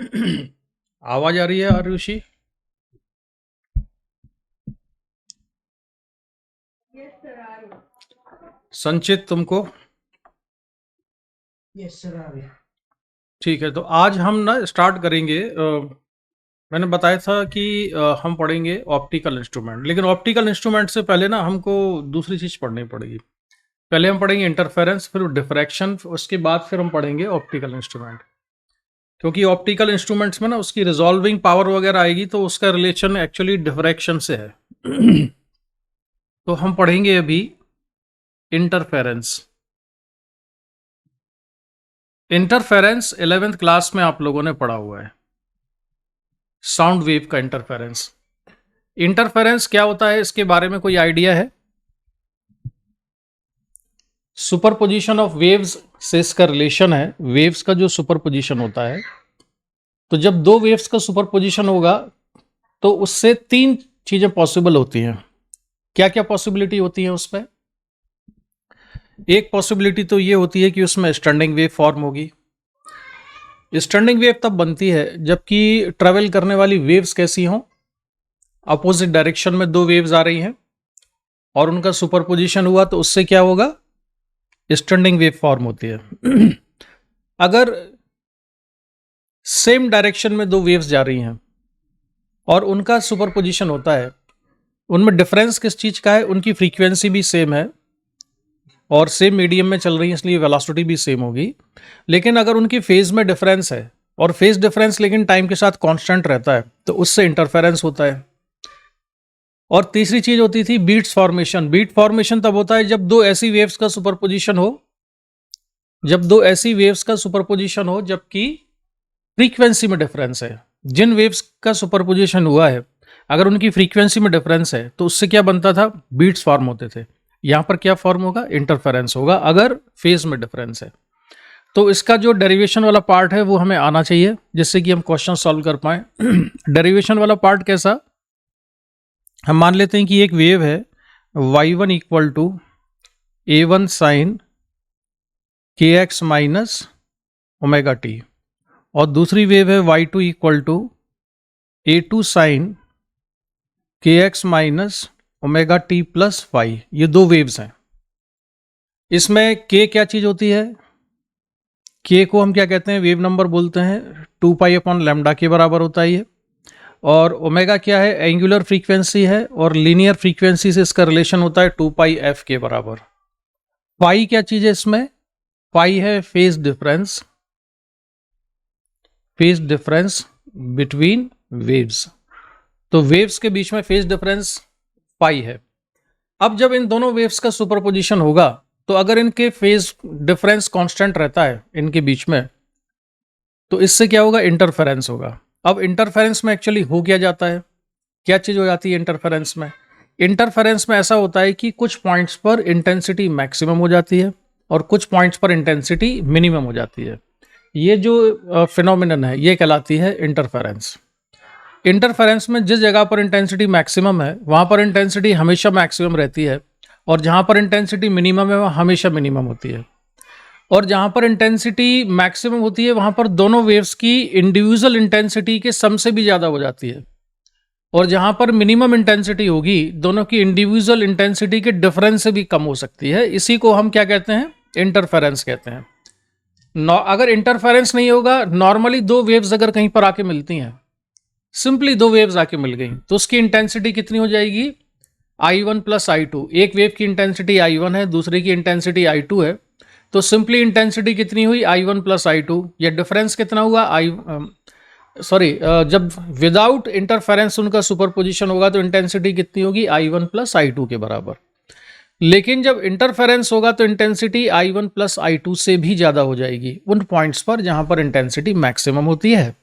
आवाज आ रही है आरुषि? संचित तुमको? यस सर, आ रही है। ठीक है, तो आज हम ना स्टार्ट करेंगे। मैंने बताया था कि हम पढ़ेंगे ऑप्टिकल इंस्ट्रूमेंट, लेकिन ऑप्टिकल इंस्ट्रूमेंट से पहले ना हमको दूसरी चीज़ पढ़नी पड़ेगी। पहले हम पढ़ेंगे इंटरफेरेंस, फिर डिफ्रैक्शन, उसके बाद फिर हम पढ़ेंगे ऑप्टिकल इंस्ट्रूमेंट। क्योंकि ऑप्टिकल इंस्ट्रूमेंट्स में ना उसकी रिजॉल्विंग पावर वगैरह आएगी, तो उसका रिलेशन एक्चुअली डिफ्रैक्शन से है। तो हम पढ़ेंगे अभी इंटरफेरेंस। इंटरफेरेंस 11th क्लास में आप लोगों ने पढ़ा हुआ है, साउंड वेव का इंटरफेरेंस। इंटरफेरेंस क्या होता है, इसके बारे में कोई आइडिया है? सुपरपोजिशन ऑफ वेव्स से इसका रिलेशन है। वेव्स का जो सुपरपोजिशन होता है, तो जब दो वेव्स का सुपरपोजिशन होगा तो उससे तीन चीजें पॉसिबल होती हैं। क्या क्या पॉसिबिलिटी होती है उसमें? एक पॉसिबिलिटी तो ये होती है कि उसमें स्टैंडिंग वेव फॉर्म होगी। स्टैंडिंग वेव तब बनती है जबकि ट्रेवल करने वाली वेव्स कैसी हों, अपोजिट डायरेक्शन में दो वेव्स आ रही हैं और उनका सुपरपोजिशन हुआ, तो उससे क्या होगा? स्टैंडिंग वेव फॉर्म होती है। अगर सेम डायरेक्शन में दो वेव्स जा रही हैं और उनका सुपरपोजिशन होता है, उनमें डिफरेंस किस चीज का है? उनकी फ्रीक्वेंसी भी सेम है और सेम मीडियम में चल रही है, इसलिए वेलोसिटी भी सेम होगी। लेकिन अगर उनकी फेज में डिफरेंस है, और फेज डिफरेंस लेकिन टाइम के साथ कांस्टेंट रहता है, तो उससे इंटरफेरेंस होता है। और तीसरी चीज होती थी बीट्स फॉर्मेशन। बीट फॉर्मेशन तब होता है जब दो ऐसी वेव्स का सुपरपोजिशन हो, जबकि फ्रीक्वेंसी में डिफरेंस है। जिन वेव्स का सुपरपोजिशन हुआ है, अगर उनकी फ्रीक्वेंसी में डिफरेंस है, तो उससे क्या बनता था? बीट्स फॉर्म होते थे। यहां पर क्या फॉर्म होगा? इंटरफेरेंस होगा, अगर फेज में डिफरेंस है। तो इसका जो डेरिवेशन वाला पार्ट है वो हमें आना चाहिए, जिससे कि हम क्वेश्चन सॉल्व कर पाए। डेरिवेशन वाला पार्ट कैसा? हम मान लेते हैं कि एक वेव है y1 equal to a1 sine kx minus omega t, और दूसरी वेव है y2 equal to a2 sine kx minus omega t plus y. ये दो वेव्स हैं। इसमें k क्या चीज होती है? k को हम क्या कहते हैं? वेव नंबर बोलते हैं। 2 पाई अपॉन लैम्डा के बराबर होता है ये। और ओमेगा क्या है? एंगुलर फ्रीक्वेंसी है, और लीनियर फ्रीक्वेंसी से इसका रिलेशन होता है 2 पाई एफ के बराबर। पाई क्या चीज है इसमें? पाई है फेज डिफरेंस, बिटवीन वेव्स। तो वेव्स के बीच में फेज डिफरेंस पाई है। अब जब इन दोनों वेव्स का सुपरपोजिशन होगा, तो अगर इनके फेज डिफरेंस कांस्टेंट रहता है इनके बीच में, तो इससे क्या होगा? इंटरफेरेंस होगा। अब इंटरफेरेंस में एक्चुअली हो क्या जाता है? क्या चीज हो जाती है इंटरफेरेंस में? इंटरफेरेंस में ऐसा होता है कि कुछ पॉइंट्स पर इंटेंसिटी मैक्सिमम हो जाती है और कुछ पॉइंट्स पर इंटेंसिटी मिनिमम हो जाती है। ये जो फिनोमिनन है, ये कहलाती है इंटरफेरेंस। इंटरफेरेंस में जिस जगह पर इंटेंसिटी मैक्सिमम है, वहां पर इंटेंसिटी हमेशा मैक्सिमम रहती है, और जहां पर इंटेंसिटी मिनिमम है, वह हमेशा मिनिमम होती है। और जहां पर इंटेंसिटी मैक्सिमम होती है, वहां पर दोनों वेव्स की इंडिविजुअल इंटेंसिटी के सम से भी ज़्यादा हो जाती है। और जहां पर मिनिमम इंटेंसिटी होगी, दोनों की इंडिविजुअल इंटेंसिटी के डिफरेंस से भी कम हो सकती है। इसी को हम क्या कहते हैं? इंटरफेरेंस कहते हैं। अगर इंटरफेरेंस नहीं होगा, नॉर्मली दो वेव्स अगर कहीं पर आके मिलती हैं, सिंपली दो वेव्स आके मिल गई, तो उसकी इंटेंसिटी कितनी हो जाएगी? I1 plus I2। एक वेव की इंटेंसिटी I1 है, दूसरे की इंटेंसिटी I2 है, तो सिंपली इंटेंसिटी कितनी हुई? I1 plus I2। ये डिफरेंस कितना हुआ? जब विदाउट इंटरफेरेंस उनका सुपरपोजिशन होगा, तो इंटेंसिटी कितनी होगी? I1 प्लस I2 के बराबर। लेकिन जब इंटरफेरेंस होगा, तो इंटेंसिटी I1 प्लस I2 से भी ज़्यादा हो जाएगी उन पॉइंट्स पर जहां पर इंटेंसिटी मैक्सिमम होती है।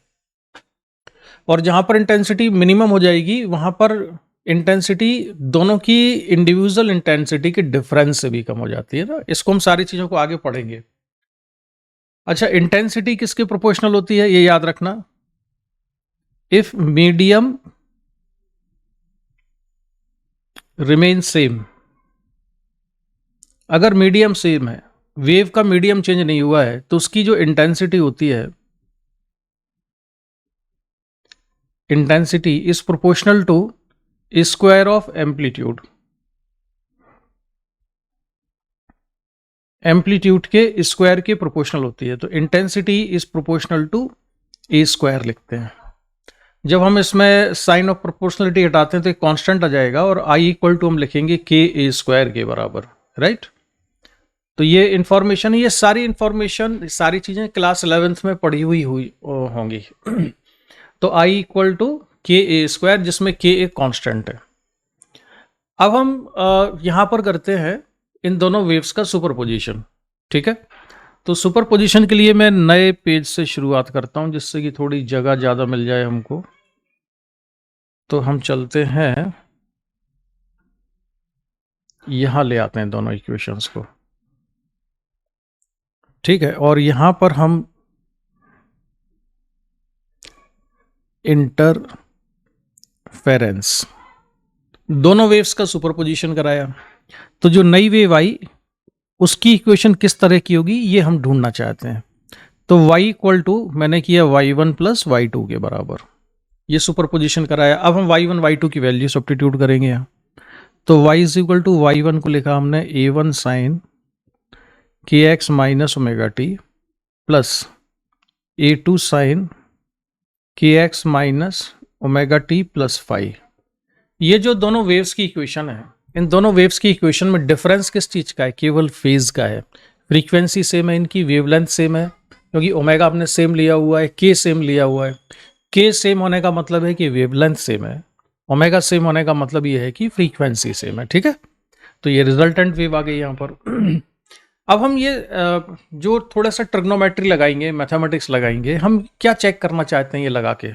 और जहां पर इंटेंसिटी मिनिमम हो जाएगी, वहां पर इंटेंसिटी दोनों की इंडिविजुअल इंटेंसिटी के डिफरेंस से भी कम हो जाती है ना। इसको हम सारी चीज़ों को आगे पढ़ेंगे। अच्छा, इंटेंसिटी किसके प्रोपोर्शनल होती है, ये याद रखना। इफ मीडियम रिमेन सेम, अगर मीडियम सेम है, वेव का मीडियम चेंज नहीं हुआ है, तो उसकी जो इंटेंसिटी होती है intensity is proportional to square of amplitude, amplitude के स्क्वायर के प्रोपोर्शनल होती है, तो intensity is proportional to a square लिखते हैं। जब हम इसमें साइन ऑफ प्रोपोर्शनलिटी हटाते हैं तो एक कांस्टेंट आ जाएगा और आई इक्वल टू हम लिखेंगे के ए स्क्वायर के बराबर, राइट। तो ये इंफॉर्मेशन, ये सारी इंफॉर्मेशन, सारी चीजें क्लास 11th में पढ़ी हुई होंगी। तो आई इक्वल टू के ए स्क्वायर, जिसमें के एक कांस्टेंट है। अब हम यहां पर करते हैं इन दोनों वेव्स का सुपरपोजिशन, ठीक है। तो सुपरपोजिशन के लिए मैं नए पेज से शुरुआत करता हूं, जिससे कि थोड़ी जगह ज़्यादा मिल जाए हमको। तो हम चलते हैं, यहां ले आते हैं दोनों इक्वेशंस को, ठीक है। और यहां पर हम इंटरफेरेंस, दोनों वेव्स का सुपरपोजिशन कराया। तो जो नई वेव आई उसकी इक्वेशन किस तरह की होगी ये हम ढूंढना चाहते हैं। तो y इक्वल टू मैंने किया y1 प्लस y2 के बराबर, ये सुपरपोजिशन कराया। अब हम y1 y2 की वैल्यू सब्स्टिट्यूट करेंगे यहाँ। तो y is equal to y1 को लिखा हमने a1 साइन के x minus omega t plus a2 sine के x minus omega t plus five. ये जो दोनों वेव्स की इक्वेशन है, इन दोनों वेव्स की इक्वेशन में डिफरेंस किस चीज़ का है? केवल फेज का है। फ्रीक्वेंसी सेम है इनकी, वेवलेंथ सेम है, क्योंकि ओमेगा आपने सेम लिया हुआ है, के सेम लिया हुआ है। के सेम होने का मतलब है कि वेवलेंथ सेम है, ओमेगा सेम होने का मतलब ये है कि फ्रीक्वेंसी सेम है, ठीक है। तो ये रिजल्टेंट वेव आ गई यहाँ पर। अब हम ये जो थोड़ा सा ट्रिग्नोमेट्री लगाएंगे, मैथमेटिक्स लगाएंगे, हम क्या चेक करना चाहते हैं ये लगा के?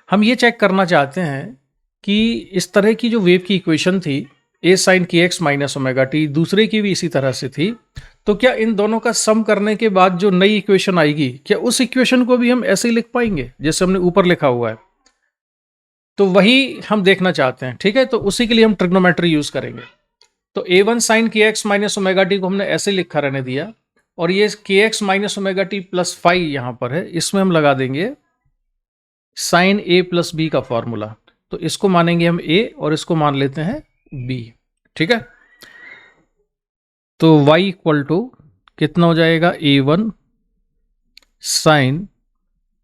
हम ये चेक करना चाहते हैं कि इस तरह की जो वेव की इक्वेशन थी ए साइन के एक्स माइनस ओमेगा टी, दूसरे की भी इसी तरह से थी, तो क्या इन दोनों का सम करने के बाद जो नई इक्वेशन आएगी, क्या उस इक्वेशन को भी हम ऐसे ही लिख पाएंगे जैसे हमने ऊपर लिखा हुआ है? तो वही हम देखना चाहते हैं, ठीक है। तो उसी के लिए हम ट्रिग्नोमेट्री यूज करेंगे। तो a1 साइन के एक्स माइनस ओमेगा टी को हमने ऐसे लिखा रहने दिया, और ये के x minus omega t plus five यहां पर है, इसमें हम लगा देंगे साइन ए प्लस बी का फॉर्मूला। तो इसको मानेंगे हम a और इसको मान लेते हैं b, ठीक है। तो y इक्वल टू कितना हो जाएगा? a1 साइन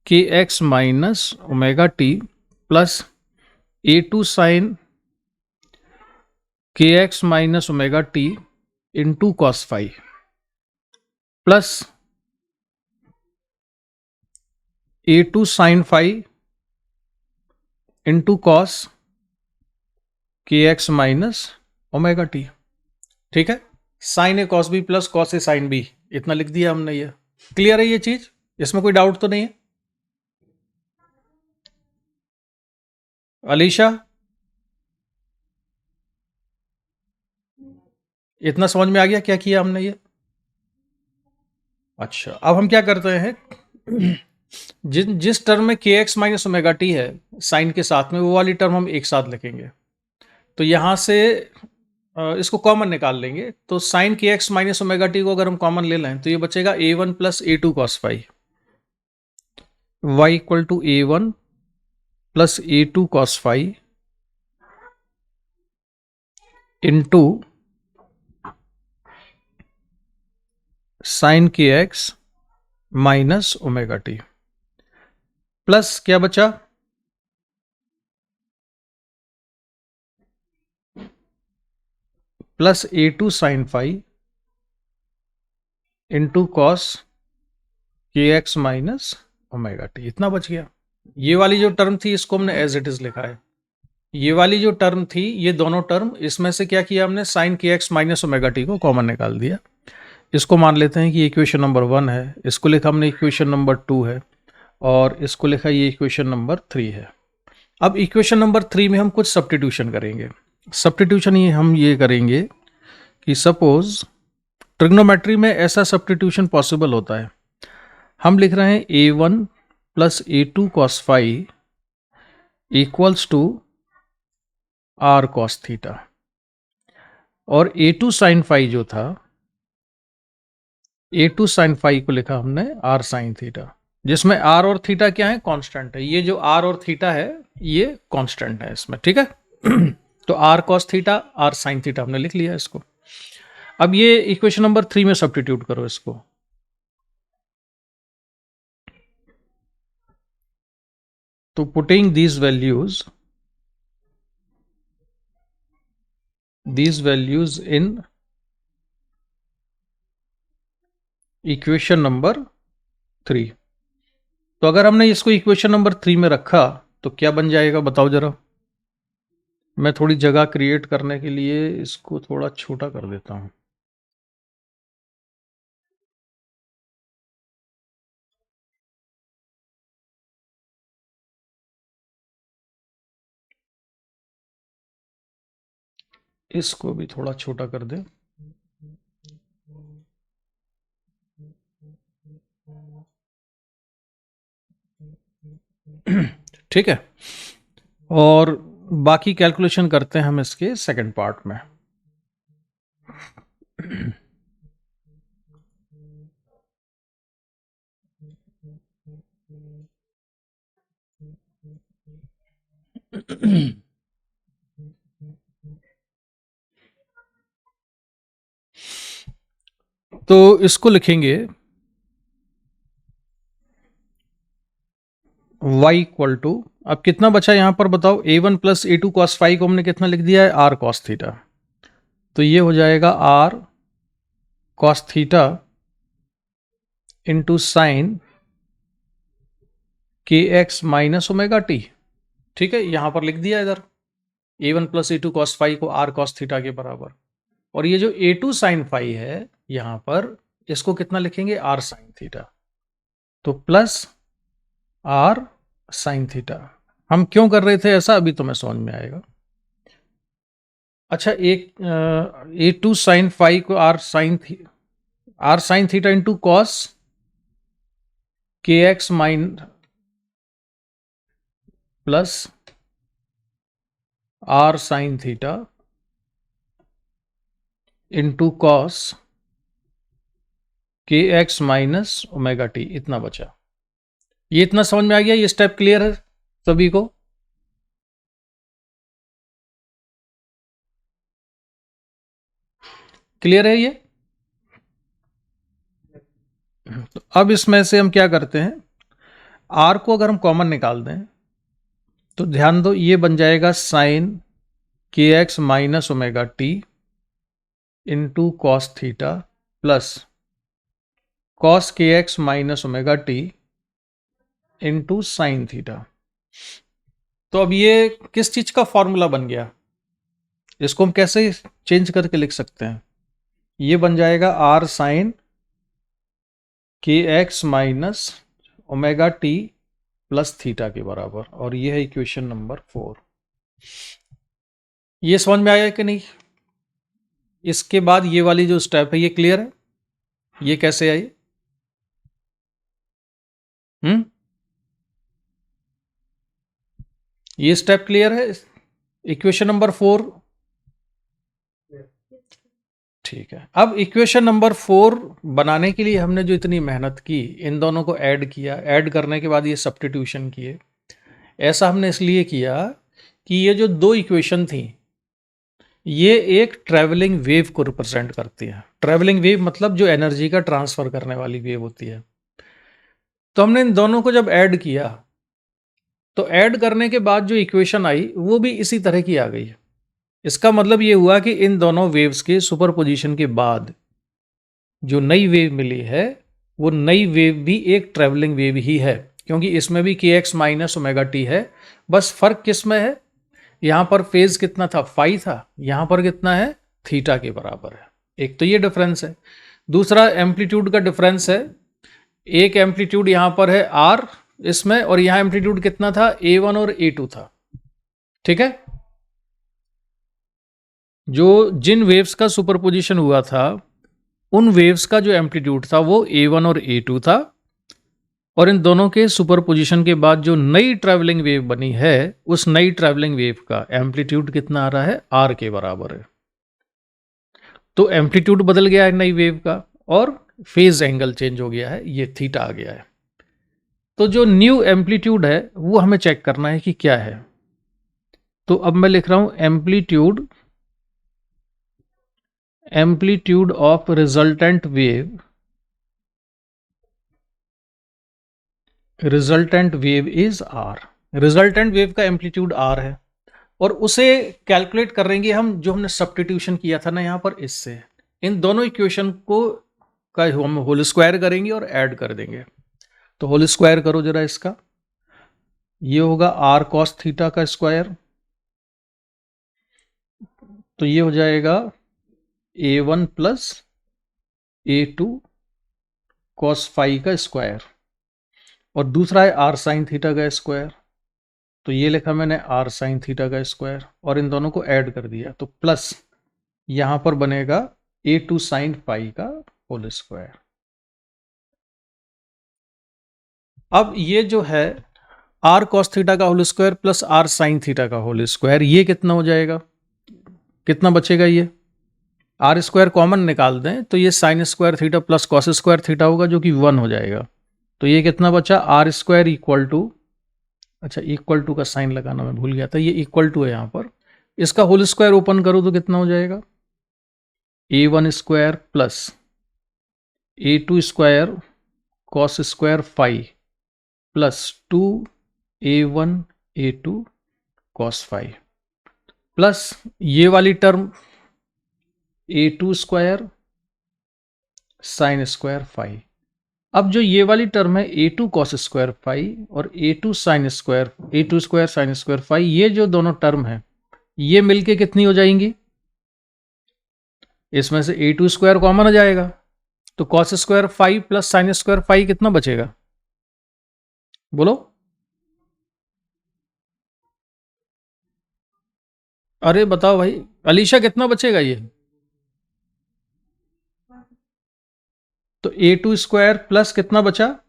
के x minus omega t plus a2 sine के x minus omega t into cos five plus a2 sine five into cos k x minus omega t, ठीक है। Sine A cos B plus cos A sine B, इतना लिख दिया हमने। ये clear है ये चीज? इसमें कोई डाउट तो नहीं है? अलीशा, इतना समझ में आ गया क्या किया हमने ये? अच्छा, अब हम क्या करते हैं, जिस टर्म में के एक्स माइनस ओमेगा टी है साइन के साथ में, वो वाली टर्म हम एक साथ लिखेंगे। तो यहां से इसको कॉमन निकाल लेंगे। तो साइन के एक्स माइनस ओमेगा टी को अगर हम कॉमन ले लें तो ये बचेगा a1 plus a2 cos five, y equal to a1 plus a2 cos five into sine के x minus omega t plus क्या बचा? Plus a2 sine five into cos k x minus omega t, इतना बच गया। ये वाली जो term थी इसको हमने एज इट इज लिखा है। ये वाली जो टर्म थी, ये दोनों टर्म, इसमें से क्या किया हमने? साइन के एक्स माइनस ओमेगा टी को कॉमन निकाल दिया। इसको मान लेते हैं कि इक्वेशन नंबर 1 है, इसको लिखा हमने इक्वेशन नंबर 2 है, और इसको लिखा ये इक्वेशन नंबर 3 है। अब इक्वेशन नंबर 3 में हम कुछ सब्स्टिट्यूशन करेंगे। सब्स्टिट्यूशन हम ये करेंगे कि सपोज ट्रिग्नोमेट्री में ऐसा सब्स्टिट्यूशन पॉसिबल होता है। हम लिख रहे हैं a1 plus a2 cos five equals to r cos theta, और a2 साइन फाइव जो था, a2 साइन फाइव को लिखा हमने r साइन थीटा। जिसमें आर और थीटा क्या है, कांस्टेंट है। ये जो आर और थीटा है ये कांस्टेंट है इसमें, ठीक है। तो r cos theta, r sine theta हमने लिख लिया इसको। अब ये इक्वेशन नंबर 3 में सब्स्टिट्यूट करो इसको। तो putting these values in equation number 3। तो अगर हमने इसको इक्वेशन नंबर 3 में रखा तो क्या बन जाएगा बताओ जरा। मैं थोड़ी जगह क्रिएट करने के लिए इसको थोड़ा छोटा कर देता हूं। इसको भी थोड़ा छोटा कर दे। ठीक है, और बाकी कैलकुलेशन करते हैं हम इसके सेकंड पार्ट में। तो इसको लिखेंगे y इक्वल टू, अब कितना बचा यहां पर बताओ, a1 plus a2 cos phi को हमने कितना लिख दिया है, r कॉस थीटा। तो ये हो जाएगा r cos theta into sine के एक्स माइनस ओमेगा टी। ठीक है, यहां पर लिख दिया इधर a1 plus a2 cos phi को r कॉस थीटा के बराबर। और ये जो a2 साइन फाई है यहां पर, इसको कितना लिखेंगे, r साइन थीटा। तो प्लस r साइन थीटा। हम क्यों कर रहे थे ऐसा, अभी तुम्हें समझ में आएगा। अच्छा, एक a2 साइन फाई को r sine theta into cos k x minus plus r sine theta into cos k x minus omega t, इतना बचा। ये इतना समझ में आ गया, ये स्टेप क्लियर है सभी को। क्लियर है ये। तो अब इसमें से हम क्या करते हैं, r को अगर हम कॉमन निकाल दें तो ध्यान दो ये बन जाएगा साइन के x minus omega t into cos theta plus cos k x minus omega t into sine theta. तो अब ये किस चीज का फॉर्मूला बन गया, इसको हम कैसे चेंज करके लिख सकते हैं। ये बन जाएगा r साइन के x minus omega t plus theta के बराबर, और ये है इक्वेशन नंबर 4। ये समझ में आया कि नहीं। इसके बाद ये वाली जो स्टेप है ये क्लियर है, ये कैसे आई। ये स्टेप क्लियर है, इक्वेशन नंबर 4। ठीक है, अब इक्वेशन नंबर 4 बनाने के लिए हमने जो इतनी मेहनत की, इन दोनों को ऐड किया, ऐड करने के बाद ये सब्स्टिट्यूशन किए। ऐसा हमने इसलिए किया कि ये जो दो इक्वेशन थी ये एक ट्रैवलिंग वेव को रिप्रेजेंट करती है। ट्रैवलिंग वेव मतलब जो एनर्जी का ट्रांसफर करने वाली वेव होती है। तो हमने इन दोनों को जब ऐड किया तो ऐड करने के बाद जो इक्वेशन आई वो भी इसी तरह की आ गई। इसका मतलब ये हुआ कि इन दोनों वेव्स के सुपरपोजिशन के बाद जो नई वेव मिली है वो नई वेव भी एक ट्रैवलिंग वेव ही है, क्योंकि इसमें भी के एक्स माइनस ओमेगा टी है। बस फर्क किस में है, यहां पर फेज कितना था, फाई था, यहां पर कितना है, थीटा के बराबर है। एक तो ये डिफरेंस है। दूसरा एम्पलीट्यूड का डिफरेंस है। एक एम्पलीट्यूड यहां पर है आर इसमें, और यहां एम्पलीट्यूड कितना था, A1 और A2 था। ठीक है, जो जिन वेव्स का सुपरपोजिशन हुआ था उन वेव्स का जो एम्पलीट्यूड था वो A1 और A2 था, और इन दोनों के सुपरपोजिशन के बाद जो नई ट्रैवलिंग वेव बनी है उस नई ट्रैवलिंग वेव का एम्पलीट्यूड कितना आ रहा है, आर के बराबर है। तो एम्पलीट्यूड बदल गया है नई वेव का, और फेज एंगल चेंज हो गया है, ये थीटा आ गया है। तो जो न्यू एम्पलीट्यूड है वो हमें चेक करना है कि क्या है। तो अब मैं लिख रहा हूं amplitude of resultant wave is r. Resultant wave का एम्पलीट्यूड आर है और उसे कैलकुलेट करेंगे हम जो हमने सब्स्टिट्यूशन किया था ना यहाँ पर, इससे इन दोनों इक्वेशन को का हम होल स्क्वायर करेंगे और ऐड कर देंगे। तो होल स्क्वायर करो जरा इसका, ये होगा आर कॉस थीटा का स्क्वायर, तो ये हो जाएगा a1 plus a2 cos phi का स्क्वायर, और दूसरा है आर साइन थीटा का स्क्वायर, तो ये लिखा मैंने आर साइन थीटा का स्क्वायर, और इन दोनों को ऐड कर दिया तो प्लस यहां पर बनेगा a2 साइन फाई का होल स्क्वायर। अब ये जो है आर कॉस थीटा का whole square plus r sine theta का होल स्क्वायर, ये कितना हो जाएगा, कितना बचेगा, ये आर स्क्वायर कॉमन निकाल दें तो ये sine square theta plus cos square theta होगा जो कि 1 हो जाएगा। तो ये कितना बचा, आर स्क्वायर इक्वल टू, अच्छा इक्वल टू का साइन लगाना मैं भूल गया था, ये इक्वल टू है यहाँ पर, इसका होल स्क्वायर ओपन करो तो कितना हो जाएगा, a1 square plus a2 square cos square phi plus 2a1 a2 cos phi plus ये वाली term a2 square sine square phi. अब जो ये वाली टर्म है a2 कॉस स्क्वायर फाई और a2 sine square, a2 square sine square phi, ये जो दोनों टर्म है ये मिलके कितनी हो जाएंगी, इसमें से a2 स्क्वायर कॉमन हो जाएगा, तो cos square phi plus sine square phi कितना बचेगा, बोलो। अरे बताओ भाई अलीशा, कितना बचेगा ये, तो a2 स्क्वायर प्लस कितना बचा,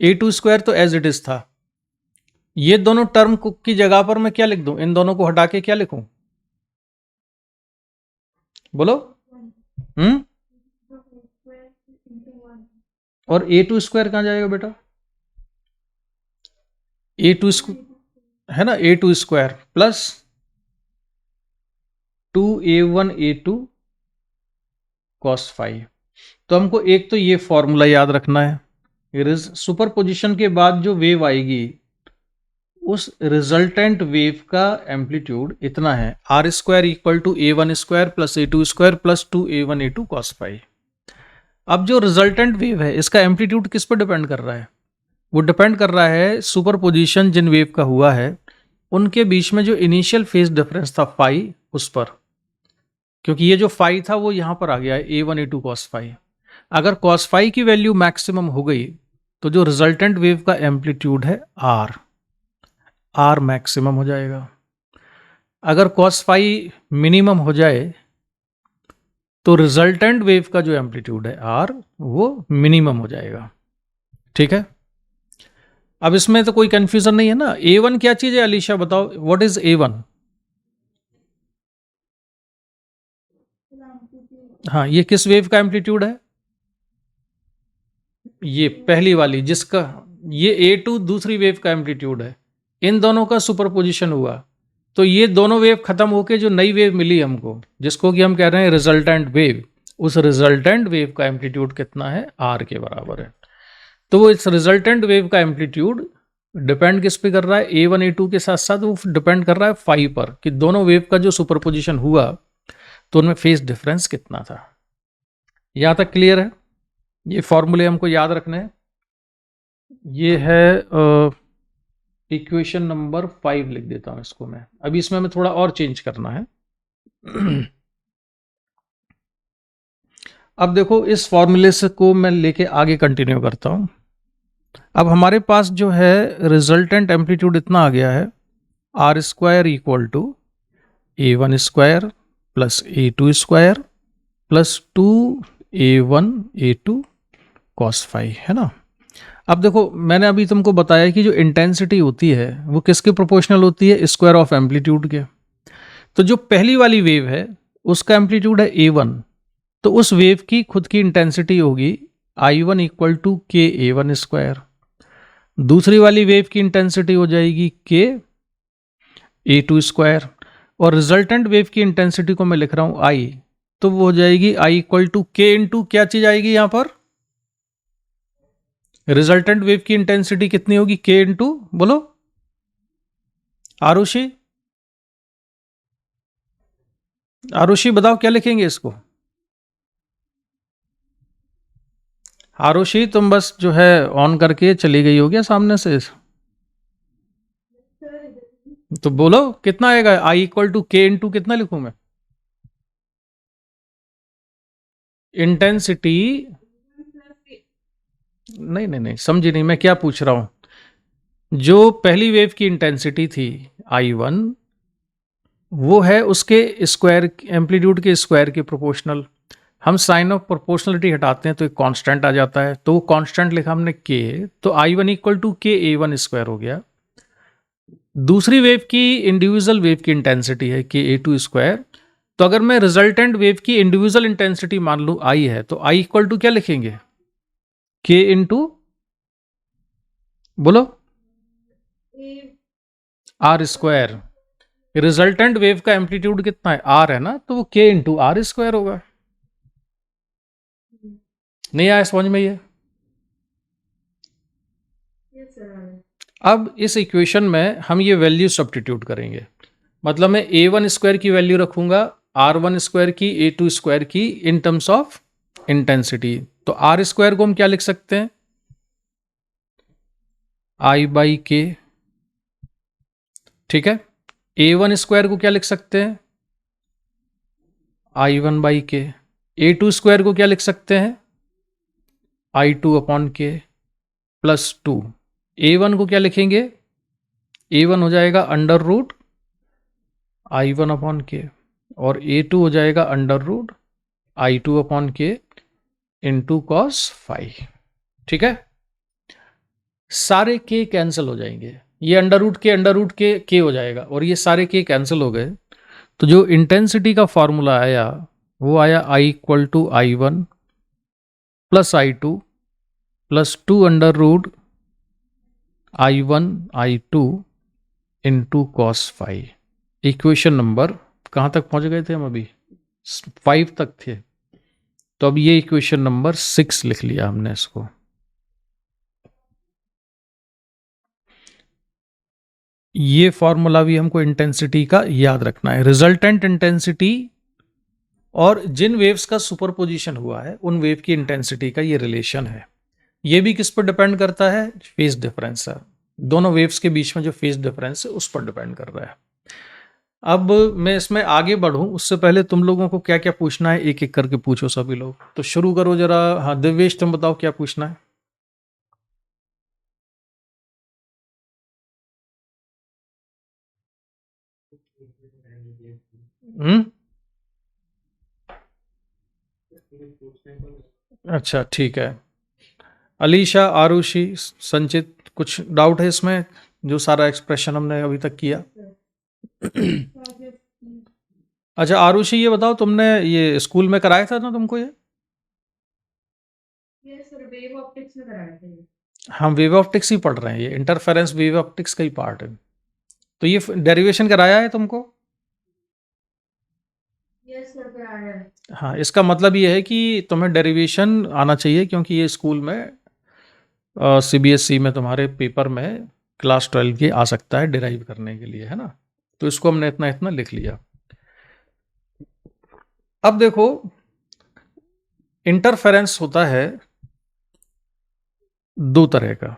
a2 स्क्वायर तो एज इट इज था, ये दोनों टर्म की जगह पर मैं क्या लिख दूं, इन दोनों को हटा के क्या लिखूं, बोलो। और a2 स्क्वायर कहां जाएगा बेटा, a2 है ना, a2 square plus 2a1 a2 cos phi. तो हमको एक तो ये फॉर्मूला याद रखना है, सुपरपोजिशन के बाद जो वेव आएगी उस रिजल्टेंट वेव का एम्पलीट्यूड इतना है, r square equal to a1 square plus a2 square plus 2a1 a2 cos phi. अब जो रिजल्टेंट वेव है इसका एम्पलीट्यूड किस पर डिपेंड कर रहा है, वो डिपेंड कर रहा है सुपरपोजिशन जिन वेव का हुआ है उनके बीच में जो इनिशियल फेज डिफरेंस था फाई, उस पर, क्योंकि ये जो फाई था वो यहां पर आ गया है a1 a2 कॉस फाई। अगर कॉस फाई की वैल्यू मैक्सिमम हो गई तो जो रिजल्टेंट वेव का एम्पलीट्यूड है आर मैक्सिमम हो जाएगा। अगर कॉस फाई मिनिमम हो जाए तो रिजल्टेंट वेव का जो एम्पलीट्यूड है आर वो मिनिमम हो जाएगा। ठीक है, अब इसमें तो कोई कंफ्यूजन नहीं है ना। a1 क्या चीज है अलीशा, बताओ, व्हाट इज a1? हाँ, ये किस वेव का एम्पलीट्यूड है, ये पहली वाली जिसका, ये a2 दूसरी वेव का एम्पलीट्यूड है, इन दोनों का सुपरपोजिशन हुआ तो ये दोनों वेव खत्म होके जो नई वेव मिली हमको, जिसको कि हम कह रहे हैं रिजल्टेंट वेव, उस रिजल्टेंट वेव का एम्पलीट्यूड कितना है, आर के बराबर है। तो वो इस रिजल्टेंट वेव का एम्पलीट्यूड डिपेंड किस पे कर रहा है, a1 a2 के साथ साथ वो डिपेंड कर रहा है फाई पर, कि दोनों वेव का जो सुपरपोजिशन हुआ तो उनमें फेज डिफरेंस कितना था। यहां तक क्लियर है, ये फॉर्मूले हमको याद रखने हैं। ये है इक्वेशन नंबर 5 लिख देता हूं इसको मैं, अभी इसमें हमें थोड़ा और चेंज करना है। अब देखो इस फॉर्मूले से को मैं लेके आगे कंटिन्यू करता हूं। अब हमारे पास जो है रिजल्टेंट एम्पलीट्यूड इतना आ गया है, r square equal to a1 square plus a2 square plus 2a1 a2 cos phi, है ना। अब देखो मैंने अभी तुमको बताया कि जो इंटेंसिटी होती है वो किसके प्रोपोर्शनल होती है, स्क्वायर ऑफ एम्पलीट्यूड के। तो जो पहली वाली वेव है उसका एम्पलीट्यूड है a1, तो उस वेव की खुद की इंटेंसिटी होगी i1 equal to k a1 square दूसरी वाली वेव की इंटेंसिटी हो जाएगी के ए टू स्क्वायर, और रिजल्टेंट वेव की इंटेंसिटी को मैं लिख रहा हूं आई, तो वो हो जाएगी आई इक्वल टू के इंटू क्या चीज आएगी यहां पर, रिजल्टेंट वेव की इंटेंसिटी कितनी होगी, के इंटू, बोलो आरुषि, आरुषि बताओ क्या लिखेंगे इसको। आरुषि तुम बस जो है ऑन करके चली गई हो गया सामने से, तो बोलो कितना आएगा, आई इक्वल टू के इंटू कितना लिखूं मैं, इंटेंसिटी, नहीं नहीं नहीं समझी नहीं मैं क्या पूछ रहा हूं, जो पहली वेव की इंटेंसिटी थी आई वन, वो है उसके स्क्वायर, एम्पलीट्यूड के स्क्वायर के प्रोपोर्शनल। हम साइन ऑफ प्रोपोर्शनलिटी हटाते हैं तो एक कांस्टेंट आ जाता है, तो वो कांस्टेंट लिखा हमने के, तो आई वन इक्वल टू के ए वन स्क्वायर हो गया। दूसरी वेव की इंडिविजुअल वेव की इंटेंसिटी है के ए टू स्क्वायर, तो अगर मैं रिजल्टेंट वेव की इंडिविजुअल इंटेंसिटी मान लूँ आई है, तो आई इक्वल टू क्या लिखेंगे, के इंटू, बोलो आर स्क्वायर, रिजल्टेंट वेव का एम्पलीट्यूड कितना है आर है ना, तो वो के इंटू आर स्क्वायर होगा। नहीं आया समझ में ये। अब इस इक्वेशन में हम ये वैल्यू सब्स्टिट्यूट करेंगे, मतलब मैं ए वन स्क्वायर की वैल्यू रखूंगा आर वन स्क्वायर की ए टू स्क्वायर की इन टर्म्स ऑफ इंटेंसिटी, तो आर स्क्वायर को हम क्या लिख सकते हैं, आई बाई के, ठीक है। ए वन स्क्वायर को क्या लिख सकते हैं, आई वन बाई के, ए टू स्क्वायर को क्या लिख सकते हैं, I two upon k plus two, a one को क्या लिखेंगे, ए वन हो जाएगा under root I one upon k, और ए टू हो जाएगा under root I two upon k into cos five, ठीक है। सारे के कैंसिल हो जाएंगे, ये अंडर रूट के हो जाएगा, और ये सारे के कैंसिल हो गए, तो जो इंटेंसिटी का फॉर्मूला आया वो आया I equal to I one plus I two plus two under root I one I two into cos five. Equation number कहाँ तक पहुँच गए थे हम, अभी 5 तक थे, तो अब ये इक्वेशन नंबर 6 लिख लिया हमने इसको। ये फॉर्मूला भी हमको इंटेंसिटी का याद रखना है, रिजल्टेंट इंटेंसिटी और जिन वेव्स का सुपरपोजिशन हुआ है उन वेव की इंटेंसिटी का ये रिलेशन है। ये भी किस पर डिपेंड करता है, फेज डिफरेंस है, दोनों वेव्स के बीच में जो फेज डिफरेंस है उस पर डिपेंड कर रहा है। अब मैं इसमें आगे बढ़ूं उससे पहले तुम लोगों को क्या क्या पूछना है एक एक करके पूछो सभी लोग, तो शुरू करो जरा। हाँ दिव्येश तुम बताओ क्या पूछना है। हम्म, अच्छा ठीक है। अलीशा, आरुषि, संचित, कुछ डाउट है इसमें, जो सारा एक्सप्रेशन हमने अभी तक किया। अच्छा आरुषि ये बताओ, तुमने ये स्कूल में कराया था ना तुमको ये, सर वेव ऑप्टिक्स में कराए थे। हम वेव ऑप्टिक्स ही पढ़ रहे हैं, ये इंटरफेरेंस वेव ऑप्टिक्स का ही पार्ट है, तो ये डेरिवेशन कराया है तुमको। यस सर कराया है। हाँ इसका मतलब ये है कि तुम्हें डेरिवेशन आना चाहिए, क्योंकि ये स्कूल में सीबीएसई में तुम्हारे पेपर में क्लास 12 के आ सकता है डिराइव करने के लिए, है ना, तो इसको हमने इतना इतना लिख लिया। अब देखो इंटरफेरेंस होता है दो तरह का,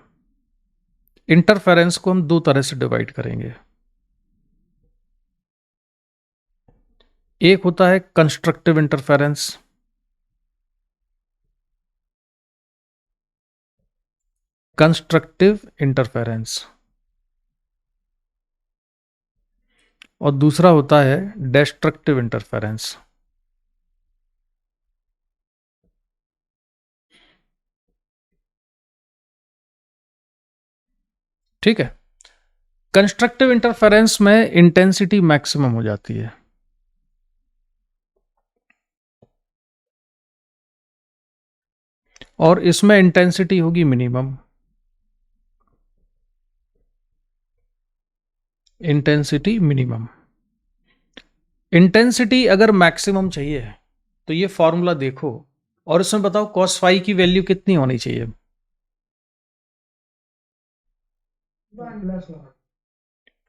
इंटरफेरेंस को हम दो तरह से डिवाइड करेंगे। एक होता है कंस्ट्रक्टिव इंटरफेरेंस, कंस्ट्रक्टिव इंटरफेरेंस, और दूसरा होता है डिस्ट्रक्टिव इंटरफेरेंस। ठीक है, कंस्ट्रक्टिव इंटरफेरेंस में इंटेंसिटी मैक्सिमम हो जाती है, और इसमें इंटेंसिटी होगी मिनिमम। Intensity minimum. इंटेंसिटी अगर मैक्सिमम चाहिए तो ये फॉर्मूला देखो और इसमें बताओ cos फाई की वैल्यू कितनी होनी चाहिए। 1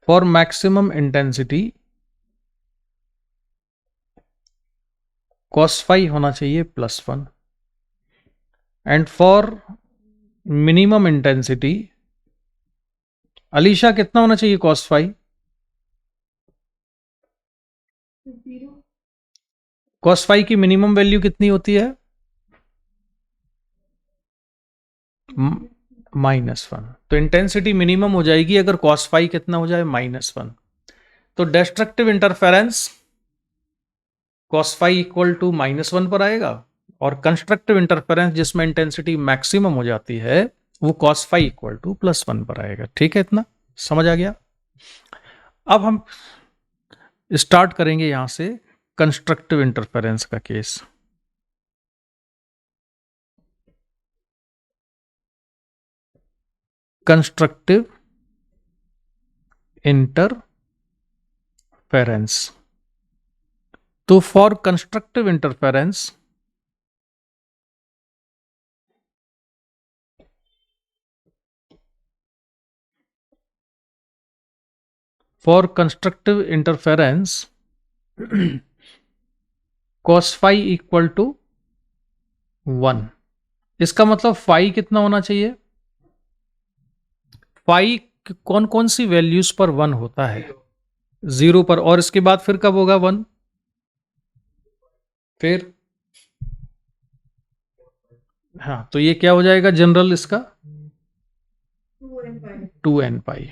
for maximum intensity cos phi होना चाहिए +1 and for minimum intensity Alisha कितना होना चाहिए cos फाई। 0 cos फाई की मिनिमम वैल्यू कितनी होती है -1। तो इंटेंसिटी मिनिमम हो जाएगी अगर cos फाई कितना हो जाए -1। तो destructive interference cos phi equal to -1 पर आएगा और कंस्ट्रक्टिव इंटरफेरेंस जिसमें इंटेंसिटी मैक्सिमम हो जाती है वो cos फाई इक्वल टू +1 पर आएगा। ठीक है, इतना समझ आ गया। अब हम स्टार्ट करेंगे यहां से कंस्ट्रक्टिव इंटरफेरेंस का केस। Constructive interference. तो for constructive interference cos phi equal to 1। इसका मतलब फाई कितना होना चाहिए, फाई कौन कौन सी वैल्यूज पर 1 होता है, 0 पर, और इसके बाद फिर कब होगा 1, फिर हाँ, तो ये क्या हो जाएगा जनरल इसका 2n पाई।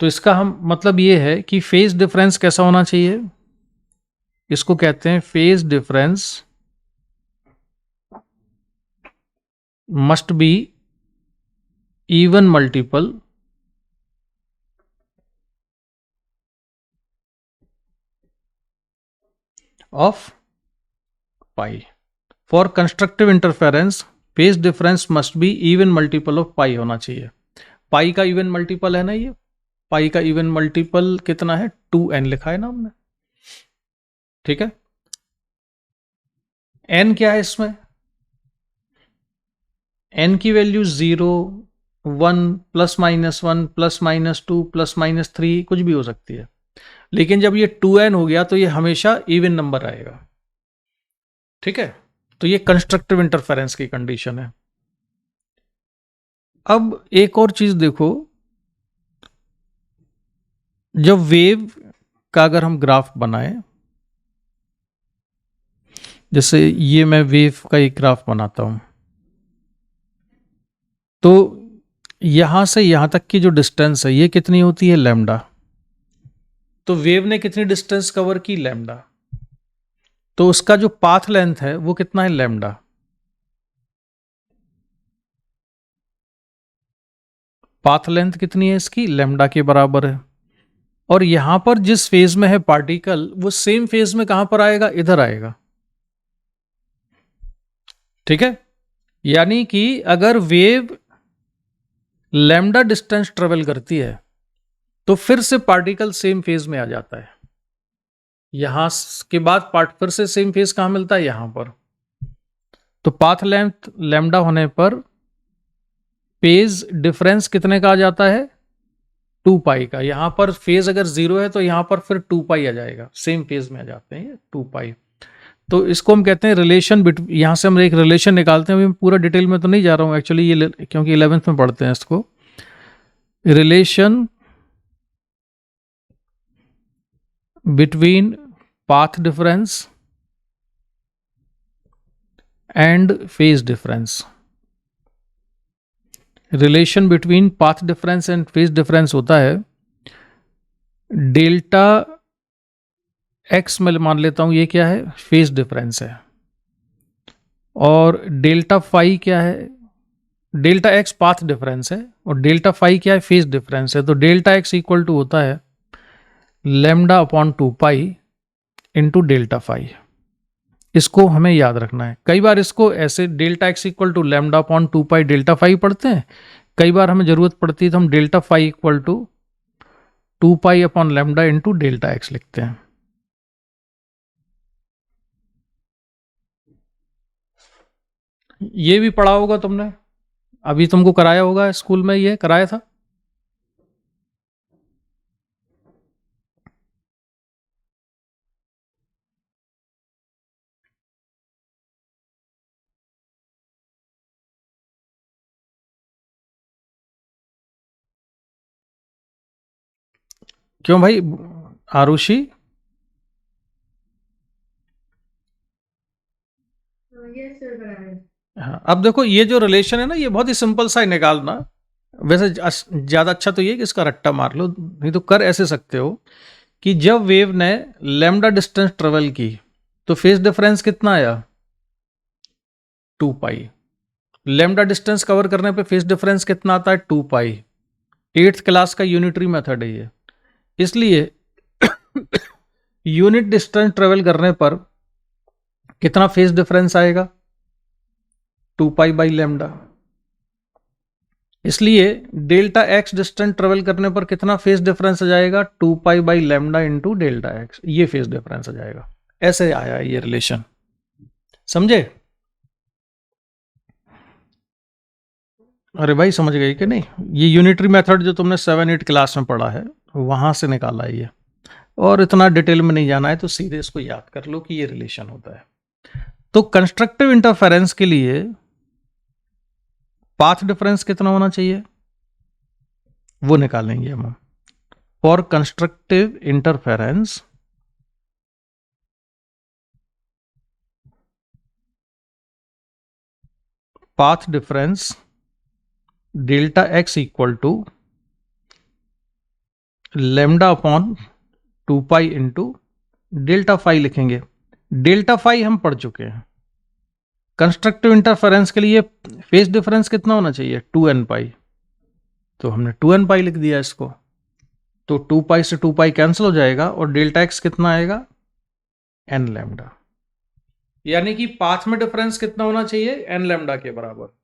तो इसका हम मतलब ये है कि फेज डिफरेंस कैसा होना चाहिए, इसको कहते हैं phase difference must be even multiple of pi. For constructive interference phase difference must be even multiple of pi होना चाहिए। पाई का इवन मल्टीपल है ना, ये पाई का इवन मल्टीपल कितना है 2n लिखा है ना हमने। ठीक है, n क्या है इसमें, n की वैल्यू 0, 1, +-1, +-2, +-3 कुछ भी हो सकती है, लेकिन जब ये 2n हो गया तो ये हमेशा इवन नंबर आएगा। ठीक है, तो ये कंस्ट्रक्टिव इंटरफेरेंस की कंडीशन है। अब एक और चीज देखो, जब वेव का अगर हम ग्राफ बनाएं, जैसे ये मैं वेव का एक ग्राफ बनाता हूं, तो यहां से यहां तक की जो डिस्टेंस है ये कितनी होती है लैम्डा। तो वेव ने कितनी डिस्टेंस कवर की लैम्डा, तो उसका जो पाथ लेंथ है वो कितना है लैम्डा। पाथ लेंथ कितनी है इसकी, लैम्डा के बराबर है। और यहां पर जिस फेज में है पार्टिकल वो सेम फेज में कहां पर आएगा, इधर आएगा। ठीक है, यानी कि अगर वेव लैम्डा डिस्टेंस ट्रेवल करती है तो फिर से पार्टिकल सेम फेज में आ जाता है। यहां के बाद पार्ट फिर से सेम फेज कहां मिलता है, यहां पर। तो पाथ लेंथ लैम्डा होने पर फेज डिफरेंस कितने का आ जाता है 2 पाई का। यहां पर फेज अगर 0 है तो यहां पर फिर 2 पाई आ जाएगा, सेम फेज में आ जाते हैं 2 पाई। तो इसको हम कहते हैं रिलेशन बिटवीन, यहां से हम एक रिलेशन निकालते हैं। अभी मैं पूरा डिटेल में तो नहीं जा रहा हूं एक्चुअली, ये क्योंकि 11th में पढ़ते हैं इसको। Relation between path difference and phase difference. Relation between path difference and phase difference होता है डेल्टा एक्स, मैं मान लेता हूं ये क्या है, फेज डिफरेंस है। और डेल्टा फाई क्या है, डेल्टा एक्स पाथ डिफरेंस है और डेल्टा फाई क्या है, फेज डिफरेंस है। तो डेल्टा एक्स इक्वल टू होता है lambda upon 2 pi into delta phi. इसको हमें याद रखना है। कई बार इसको ऐसे delta x equal to lambda upon 2 pi delta phi पढ़ते हैं, कई बार हमें जरूरत पड़ती है तो हम delta phi equal to 2 pi upon lambda into delta x लिखते हैं। ये भी पढ़ा होगा तुमने, अभी तुमको कराया होगा स्कूल में, ये कराया था। क्यों भाई आरुषि? यस सर बराबर। हाँ, अब देखो ये जो रिलेशन है ना, ये बहुत ही सिंपल सा है निकालना। वैसे ज़्यादा अच्छा तो ये है कि इसका रट्टा मार लो, नहीं तो कर ऐसे सकते हो कि जब वेव ने लैम्डा डिस्टेंस ट्रेवल की तो फेज डिफरेंस कितना आया? 2 पाई। लैम्डा डिस्टेंस कवर करने पे फेज डिफरेंस कितना आता है? 2 पाई। 8th क्लास का यूनिटरी मेथड है ये। इसलिए यूनिट डिस्टेंस ट्रेवल करने पर कितना फेज डिफरेंस आएगा? 2 पाई बाई लैम्डा। इसलिए डेल्टा एक्स डिस्टेंस ट्रेवल करने पर कितना फेज डिफरेंस आ जाएगा? 2 pi by lambda into delta x, ये फेज डिफरेंस आ जाएगा। ऐसे आया ये रिलेशन, समझे? अरे भाई समझ गए कि नहीं? ये यूनिटरी मेथड जो तुमने 7-8 क्लास में पढ़ा है वहां से निकाला है ये, और इतना डिटेल में नहीं जाना है, तो सीधे इसको याद कर लो कि ये रिलेशन होता है। तो कंस्ट्रक्टिव इंटरफेरेंस के लिए पाथ डिफरेंस कितना होना चाहिए वो निकालेंगे हम। For constructive interference path difference delta x equal to lambda upon 2 pi into delta phi लिखेंगे। डेल्टा फाई हम पढ़ चुके हैं। कंस्ट्रक्टिव इंटरफेरेंस के लिए फेज डिफरेंस कितना होना चाहिए? 2n पाई, तो हमने 2n पाई लिख दिया इसको। तो 2 पाई से 2 पाई कैंसिल हो जाएगा और डेल्टा एक्स कितना आएगा? n lambda. यानी कि पाथ में डिफरेंस कितना होना चाहिए? n लैम्डा के बराबर।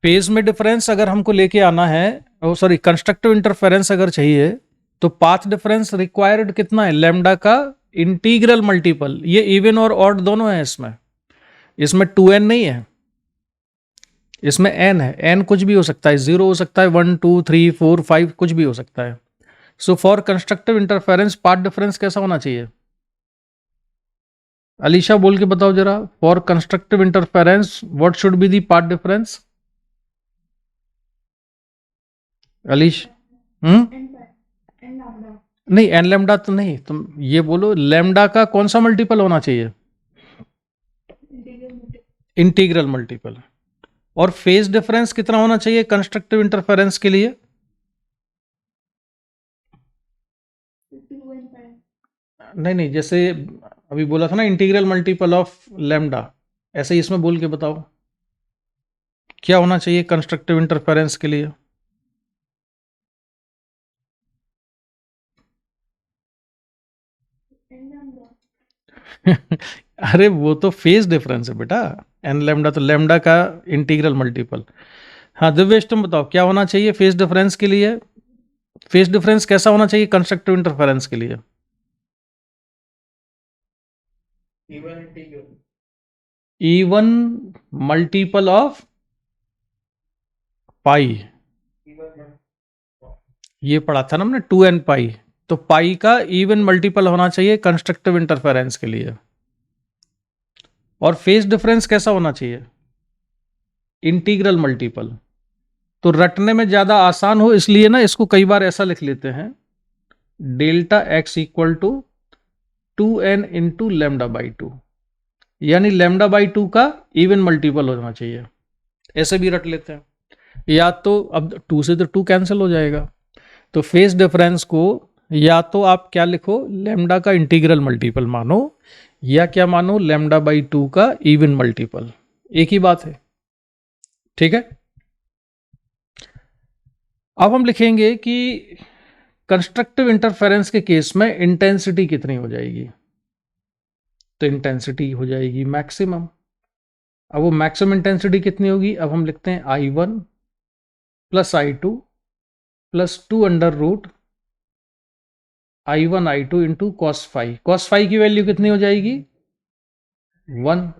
फेज में डिफरेंस अगर हमको लेके आना है, सॉरी कंस्ट्रक्टिव इंटरफेरेंस अगर चाहिए, तो पाथ डिफरेंस रिक्वायर्ड कितना है? लैम्डा का इंटीग्रल मल्टीपल। ये इवन और ऑड दोनों है इसमें। इसमें 2n नहीं है, इसमें n है। n कुछ भी हो सकता है, 0 हो सकता है, 1 2 3 4 5 कुछ भी हो सकता है। So for constructive interference path difference कैसा होना चाहिए? अलीशा बोल के बताओ जरा, for constructive interference what should be the path difference? Alish N lambda. नहीं, एन लैम्डा तो नहीं, तुम ये बोलो लैम्डा का कौन सा मल्टीपल होना चाहिए? Integral multiple. और फेज डिफरेंस कितना होना चाहिए कंस्ट्रक्टिव इंटरफेरेंस के लिए? नहीं नहीं, जैसे अभी बोला था ना इंटीग्रल मल्टीपल ऑफ लैम्डा, ऐसे ही इसमें बोल के बताओ क्या होना चाहिए कंस्ट्रक्टिव इंटरफेरेंस के लिए? अरे वो तो फेज डिफरेंस है बेटा, एन लैम्डा तो लैम्डा का इंटीग्रल मल्टीपल। हाँ दिव्येश तुम बताओ क्या होना चाहिए फेज डिफरेंस के लिए? फेज डिफरेंस कैसा होना चाहिए कंस्ट्रक्टिव इंटरफेरेंस के लिए? इवन मल्टीपल ऑफ पाई, ये पढ़ा था ना हमने 2n पाई। तो पाई का इवन मल्टीपल होना चाहिए कंस्ट्रक्टिव इंटरफेरेंस के लिए। और फेज डिफरेंस कैसा होना चाहिए? Integral multiple. तो रटने में ज्यादा आसान हो इसलिए ना इसको कई बार ऐसा लिख लेते हैं, delta x equal to 2n into lambda by 2, यानी लेमडा बाई 2 का इवन मल्टीपल होना चाहिए। ऐसे भी रट लेते हैं, या तो अब 2 से तो 2 कैंसिल हो जाएगा, तो फेज डिफरेंस को या तो आप क्या लिखो, लेमडा का इंटीग्रल मल्टीपल मानो, या क्या मानो, लेमडा बाई 2 का इवन मल्टीपल। एक ही बात है, ठीक है। अब हम लिखेंगे कि कंस्ट्रक्टिव इंटरफेरेंस के केस में इंटेंसिटी कितनी हो जाएगी? तो इंटेंसिटी हो जाएगी मैक्सिमम। अब वो मैक्सिमम इंटेंसिटी कितनी होगी? अब हम लिखते हैं I1 plus I2 plus 2 under root I1 I2 into cos phi. Cos phi की वैल्यू कितनी हो जाएगी? 1।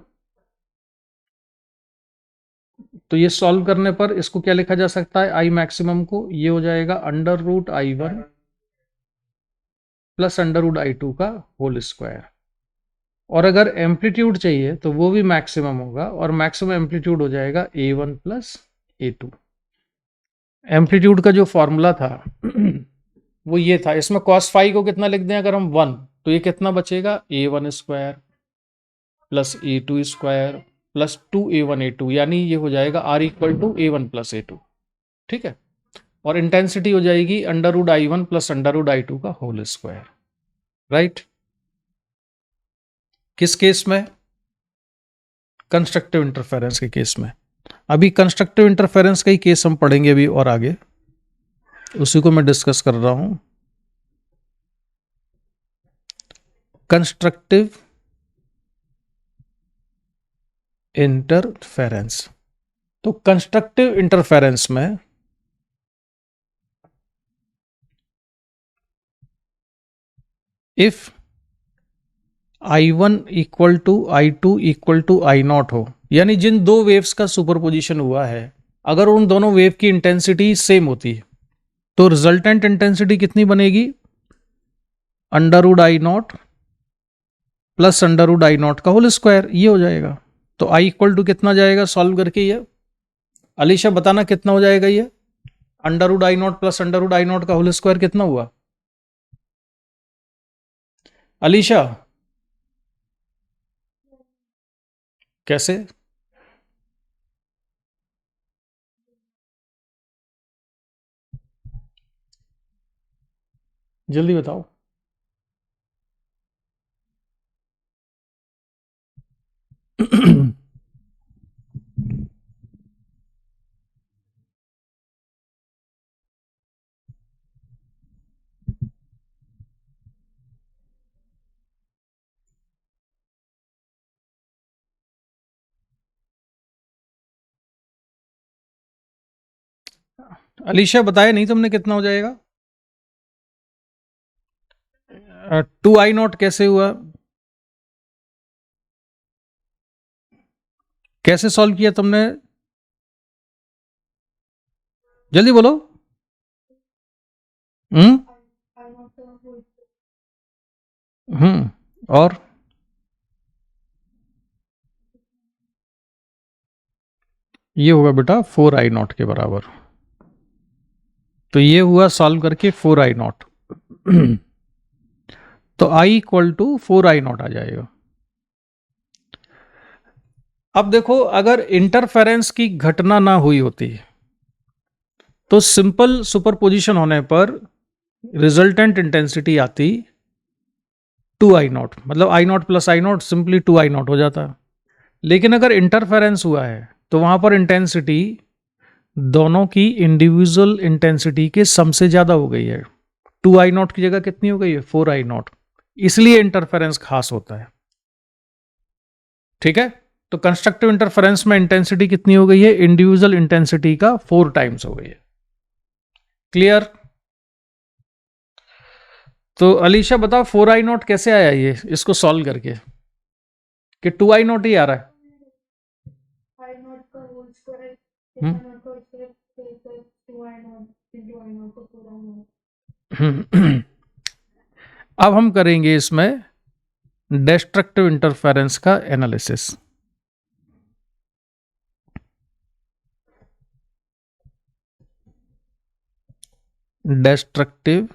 तो ये सॉल्व करने पर इसको क्या लिखा जा सकता है? आई मैक्सिमम को ये हो जाएगा under root I1 plus under root I2 का होल स्क्वायर। और अगर एम्पलीट्यूड चाहिए तो वो भी मैक्सिमम होगा, और मैक्सिमम एम्पलीट्यूड हो जाएगा A1 प्लस A2। एम्पलीट्यूड का जो फॉर्मूला था वो ये था। इसमें कॉस फाई को कितना लिख दें अगर हम 1, तो ये कितना बचेगा? A1 square plus A2 square plus 2A1 A2, यानी ये हो जाएगा R equal to A1 plus A2। ठीक है। और इंटेंसिटी हो जाएगी under root I1 plus under root I2 का होल स्क्वायर। राइट। किस केस में? कंस्ट्रक्टिव इंटरफेरेंस के केस में। अभी कंस्ट्रक्टिव इंटरफेरेंस का ही केस हम पढ़ेंगे अभी और आगे, उसी को मैं डिस्कस कर रहा हूं। Constructive interference. तो कंस्ट्रक्टिव इंटरफेरेंस में if I1 equal to I2 equal to I0 हो, यानी जिन दो वेव्स का सुपरपोजिशन हुआ है, अगर उन दोनों वेव की इंटेंसिटी सेम होती है तो रिजल्टेंट इंटेंसिटी कितनी बनेगी? Under root I0 plus under root I0 का होल स्क्वायर, ये हो जाएगा। तो I इक्वल टू कितना जाएगा सॉल्व करके? ये अलीशा बताना कितना हो जाएगा? ये under root I0 plus under root I0 का होल स्क्वायर कितना हुआ? अलीशा कैसे? जल्दी बताओ। अलीशा बताया नहीं तुमने कितना हो जाएगा? 2I0 कैसे हुआ? कैसे सॉल्व किया तुमने? जल्दी बोलो। हम्म और ये होगा बेटा 4I0 के बराबर। तो ये हुआ सॉल्व करके 4I0। तो I इक्वल टू 4I0 आ जाएगा। अब देखो, अगर इंटरफेरेंस की घटना ना हुई होती तो सिंपल सुपरपोजिशन होने पर रिजल्टेंट इंटेंसिटी आती 2I0, मतलब I0 plus I0 simply 2I0 हो जाता। लेकिन अगर इंटरफेरेंस हुआ है तो वहां पर इंटेंसिटी दोनों की इंडिविजुअल इंटेंसिटी के सम से ज्यादा हो गई है। 2I0 की जगह कितनी हो गई है? 4I0। इसलिए इंटरफेरेंस खास होता है। ठीक है। तो कंस्ट्रक्टिव इंटरफेरेंस में इंटेंसिटी कितनी हो गई है? इंडिविजुअल इंटेंसिटी का 4 टाइम्स हो गई है। क्लियर? तो अलीशा बताओ 4I0 कैसे आया ये, इसको सॉल्व करके, कि 2I0 ही आ रहा है? I0 का होल स्क्वायर हम्म I0 का square plus 2I0 into I0 को 4I0। अब हम करेंगे इसमें डिस्ट्रक्टिव इंटरफेरेंस का एनालिसिस। Destructive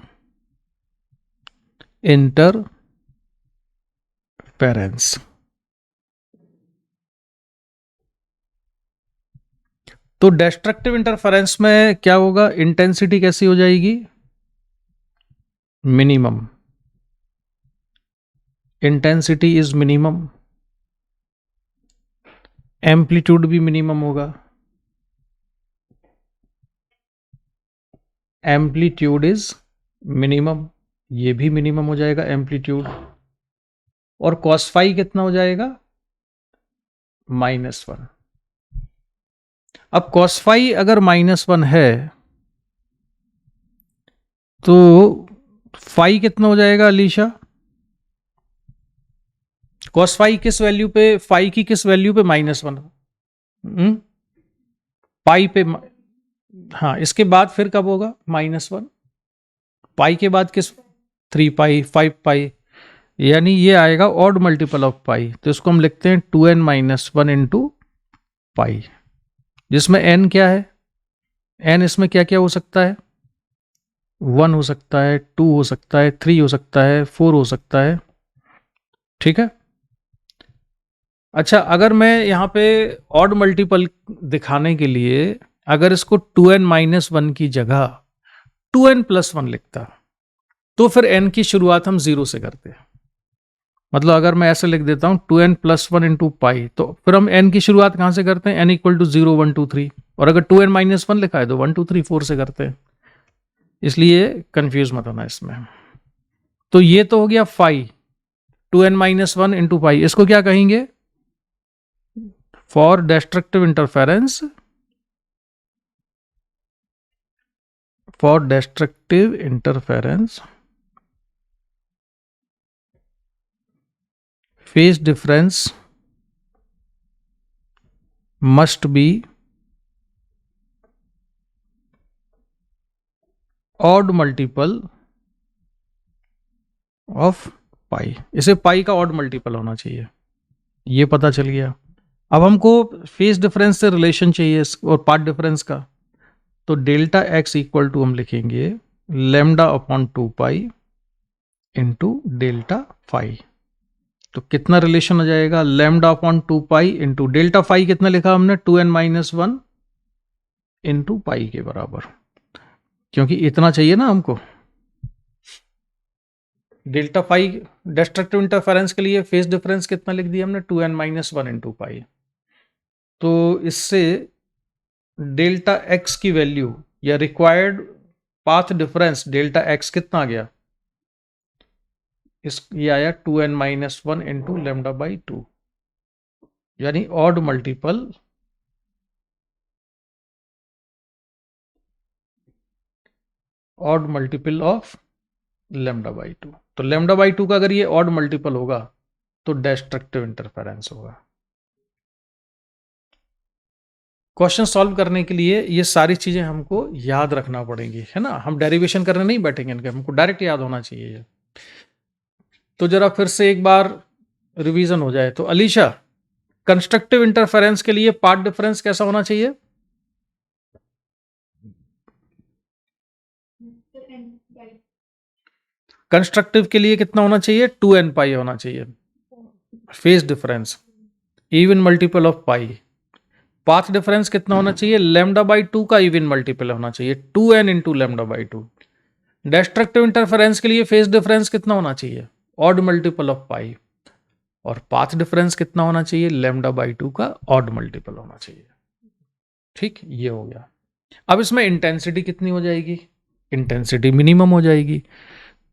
interference. तो डिस्ट्रक्टिव इंटरफेरेंस में क्या होगा? इंटेंसिटी कैसी हो जाएगी? Minimum. Intensity is minimum, amplitude भी मिनिमम होगा। एम्पलीट्यूड इज मिनिमम, ये भी मिनिमम हो जाएगा एम्पलीट्यूड। और कॉस फाई कितना हो जाएगा? -1। अब कॉस फाई अगर -1 है तो फाई कितना हो जाएगा अलीशा? कॉस फाई किस वैल्यू पे, फाई की किस वैल्यू पे? -1। पाई पे हाँ, इसके बाद फिर कब होगा -1? पाई के बाद किस? 3 पाई, 5 पाई, यानी ये आएगा ऑड मल्टीपल ऑफ पाई। तो इसको हम लिखते हैं 2n-1 इंटू पाई, जिसमें n क्या है? n इसमें क्या क्या हो सकता है? 1 हो सकता है, 2 हो सकता है, 3 हो सकता है, 4 हो सकता है। ठीक है। अच्छा, अगर मैं यहाँ पे ऑड मल्टीपल दिखाने के लिए अगर इसको 2n-1 की जगह 2n+1 लिखता, तो फिर n की शुरुआत हम 0 से करते हैं। मतलब अगर मैं ऐसे लिख देता हूं 2n+1 इंटू पाई, तो फिर हम n की शुरुआत कहां से करते हैं? n = 0, 1, 2, 3। और अगर 2n-1 लिखा है तो 1, 2, 3, 4 से करते हैं। इसलिए कंफ्यूज मत होना इसमें। तो ये तो हो गया फाई, 2n-1 इंटू पाई। इसको क्या कहेंगे? For destructive interference, phase difference must be odd multiple of पाई। इसे पाई का ऑड मल्टीपल होना चाहिए, ये पता चल गया। अब हमको फेज डिफरेंस से रिलेशन चाहिए और पार्ट डिफरेंस का। तो डेल्टा एक्स इक्वल टू हम लिखेंगे lambda upon 2 pi into delta phi. तो कितना रिलेशन आ जाएगा? Lambda upon 2 pi into delta phi कितना लिखा हमने? 2n-1 इंटू पाई के बराबर, क्योंकि इतना चाहिए ना हमको। डेल्टा फाई डिस्ट्रक्टिव इंटरफेरेंस के लिए फेज डिफरेंस कितना लिख दिया हमने? 2n-1 into pi. तो इससे डेल्टा एक्स की वैल्यू या required path difference delta x कितना आ गया? ये आया 2n-1 इंटू लेमडा बाई 2, यानी odd multiple of lambda by 2। तो लेमडा बाई 2 का अगर ये ऑड मल्टीपल होगा तो डिस्ट्रक्टिव इंटरफेरेंस होगा। क्वेश्चन सॉल्व करने के लिए ये सारी चीजें हमको याद रखना पड़ेंगी, है ना। हम डेरिवेशन करने नहीं बैठेंगे इनके, हमको डायरेक्ट याद होना चाहिए ये। तो जरा फिर से एक बार रिवीजन हो जाए। तो अलीशा, कंस्ट्रक्टिव इंटरफेरेंस के लिए पार्ट डिफरेंस कैसा होना चाहिए? कंस्ट्रक्टिव के लिए कितना होना चाहिए? 2n पाई होना चाहिए। Phase difference even multiple of pi. Path difference कितना होना चाहिए? लैम्डा बाई 2 का इवन मल्टीपल होना चाहिए, 2n into lambda by 2। Destructive interference के लिए फेज डिफरेंस कितना होना चाहिए? ऑड मल्टीपल ऑफ पाई। और पाथ डिफरेंस कितना होना चाहिए? लैम्डा बाई 2 का ऑड मल्टीपल होना चाहिए। ठीक, ये हो गया। अब इसमें इंटेंसिटी कितनी हो जाएगी? इंटेंसिटी मिनिमम हो जाएगी।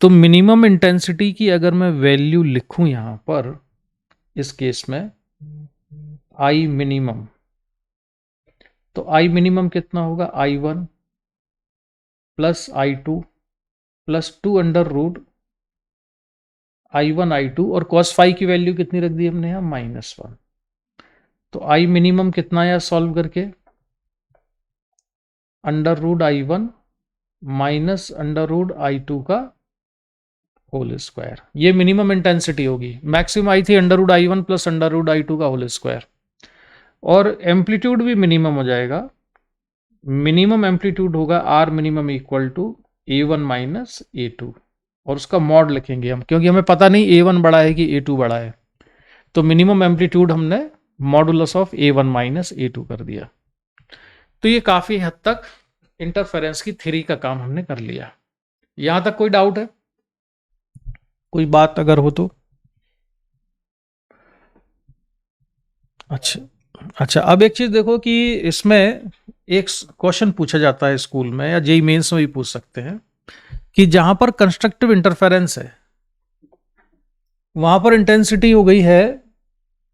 तो मिनिमम इंटेंसिटी की अगर मैं वैल्यू लिखूं यहां पर, इस केस में आई मिनिमम, तो आई मिनिमम कितना होगा? I1 plus I2 plus 2 under root I1 I2, और cos फाई की वैल्यू कितनी रख दी हमने यहाँ? -1। तो आई मिनिमम कितना आया सॉल्व करके? Under root I1 minus under root I2 का होल स्क्वायर। ये मिनिमम इंटेंसिटी होगी। मैक्सिमम आई थी under root I1 plus under root I2 का होल स्क्वायर। और एम्पलीट्यूड भी मिनिमम हो जाएगा। मिनिमम एम्पलीट्यूड होगा r minimum equal to A1 minus A2, और उसका मॉड लिखेंगे हम, क्योंकि हमें पता नहीं A1 बड़ा है कि A2 बड़ा है। तो मिनिमम एम्पलीट्यूड हमने modulus of A1 minus A2 कर दिया। तो ये काफी हद तक इंटरफेरेंस की थ्योरी का काम हमने कर लिया। यहां तक कोई डाउट है? कोई बात अगर हो तो? अच्छा, अब एक चीज देखो कि इसमें एक क्वेश्चन पूछा जाता है स्कूल में, या जेईई मेंस में भी पूछ सकते हैं, कि जहां पर कंस्ट्रक्टिव इंटरफेरेंस है वहां पर इंटेंसिटी हो गई है